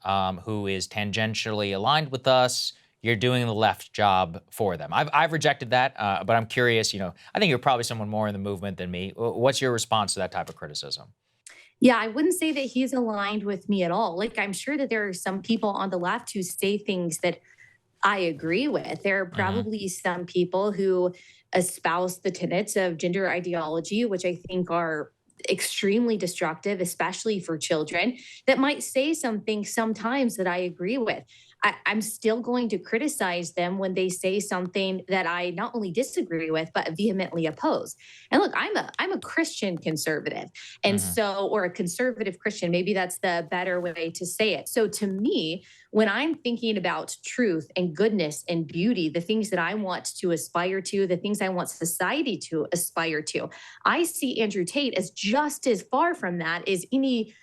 who is tangentially aligned with us? You're doing the left job for them. I've rejected that, but I'm curious, I think you're probably someone more in the movement than me. What's your response to that type of criticism? Yeah, I wouldn't say that he's aligned with me at all. Like, I'm sure that there are some people on the left who say things that I agree with. There are probably some people who espouse the tenets of gender ideology, which I think are extremely destructive, especially for children, that might say something sometimes that I agree with. I'm still going to criticize them when they say something that I not only disagree with, but vehemently oppose. And look, I'm a Christian conservative. And so, or a conservative Christian, maybe that's the better way to say it. So to me, when I'm thinking about truth and goodness and beauty, the things that I want to aspire to, the things I want society to aspire to, I see Andrew Tate as just as far from that as any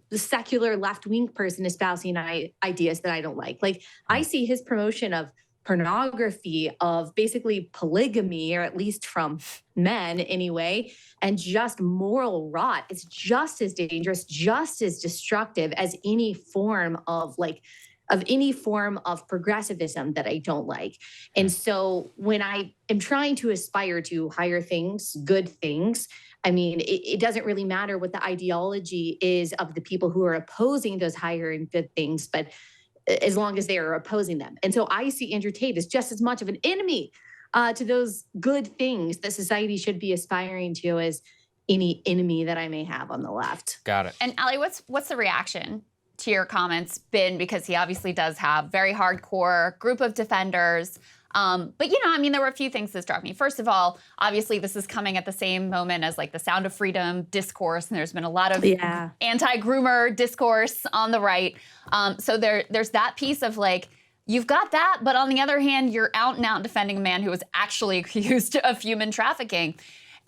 the secular left-wing person espousing ideas that I don't like. Like, I see his promotion of pornography, of basically polygamy, or at least from men anyway, and just moral rot. It's just as dangerous, just as destructive as any form of like any form of progressivism that I don't like. And so when I am trying to aspire to higher things, good things, I mean, it doesn't really matter what the ideology is of the people who are opposing those higher and good things, but as long as they are opposing them. And so I see Andrew Tate as just as much of an enemy to those good things that society should be aspiring to as any enemy that I may have on the left. Got it. And Allie, what's the reaction to your comments been? Because he obviously does have very hardcore group of defenders. But, you know, I mean, there were a few things that struck me. First of all, obviously, this is coming at the same moment as like the Sound of Freedom discourse. And there's been a lot of anti-groomer discourse on the right. So there's that piece of like, you've got that. But on the other hand, you're out and out defending a man who was actually accused of human trafficking.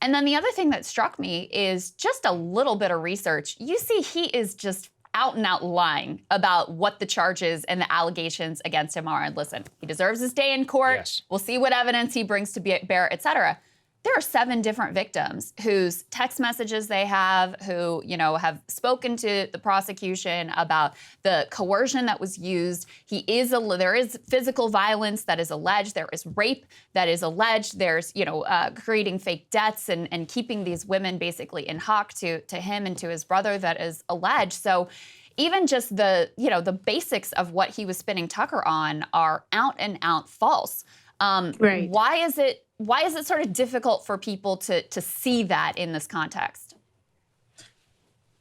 And then the other thing that struck me is just a little bit of research. You see, he is just out and out lying about what the charges and the allegations against him are. And listen, he deserves his day in court. Yes. We'll see what evidence he brings to bear, et cetera. There are 7 different victims whose text messages they have, who, you know, have spoken to the prosecution about the coercion that was used. There is physical violence that is alleged. There is rape that is alleged. There's, you know, creating fake deaths and keeping these women basically in hock to him and to his brother that is alleged. So even just the, you know, the basics of what he was spinning Tucker on are out and out false. Right. Why is it sort of difficult for people to see that in this context?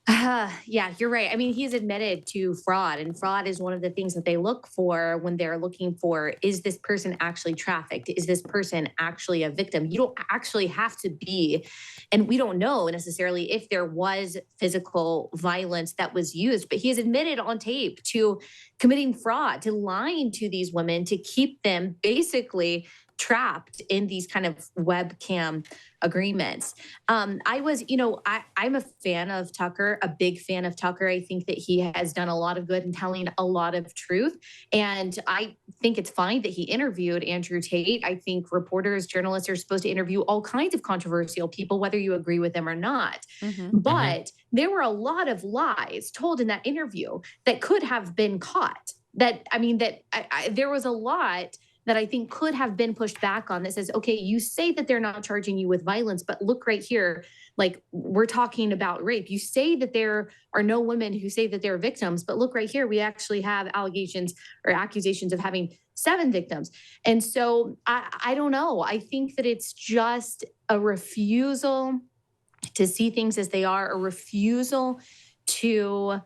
Yeah, you're right. I mean, he's admitted to fraud, and fraud is one of the things that they look for when they're looking for, is this person actually trafficked? Is this person actually a victim? You don't actually have to be, and we don't know necessarily if there was physical violence that was used, but he has admitted on tape to committing fraud, to lying to these women, to keep them basically trapped in these kind of webcam agreements. I'm a fan of Tucker, a big fan of Tucker. I think that he has done a lot of good in telling a lot of truth. And I think it's fine that he interviewed Andrew Tate. I think reporters, journalists are supposed to interview all kinds of controversial people, whether you agree with them or not. Mm-hmm. But there were a lot of lies told in that interview that could have been caught. There was a lot that I think could have been pushed back on that says, okay, you say that they're not charging you with violence, but look right here, like we're talking about rape. You say that there are no women who say that they're victims, but look right here, we actually have allegations or accusations of having 7 victims. And so I don't know. I think that it's just a refusal to see things as they are, a refusal to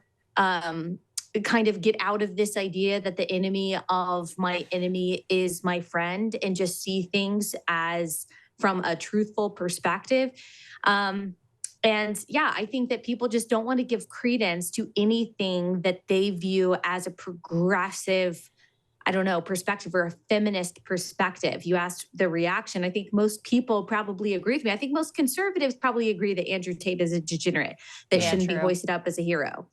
kind of get out of this idea that the enemy of my enemy is my friend and just see things as from a truthful perspective. And yeah, I think that people just don't want to give credence to anything that they view as a progressive, perspective or a feminist perspective. You asked the reaction. I think most people probably agree with me. I think most conservatives probably agree that Andrew Tate is a degenerate that shouldn't be hoisted up as a hero.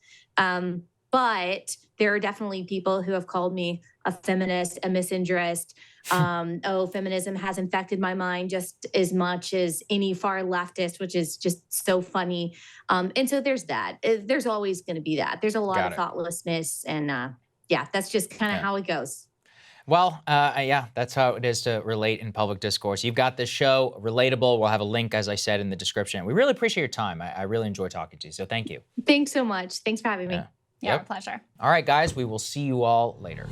But there are definitely people who have called me a feminist, a misandrist. Feminism has infected my mind just as much as any far leftist, which is just so funny. And so there's that. There's always going to be that. There's a lot of thoughtlessness. And that's just kind of how it goes. Well, that's how it is to relate in public discourse. You've got this show, Relatable. We'll have a link, as I said, in the description. We really appreciate your time. I really enjoy talking to you, so thank you. Thanks so much. Thanks for having me. Yeah, our pleasure. All right, guys, we will see you all later.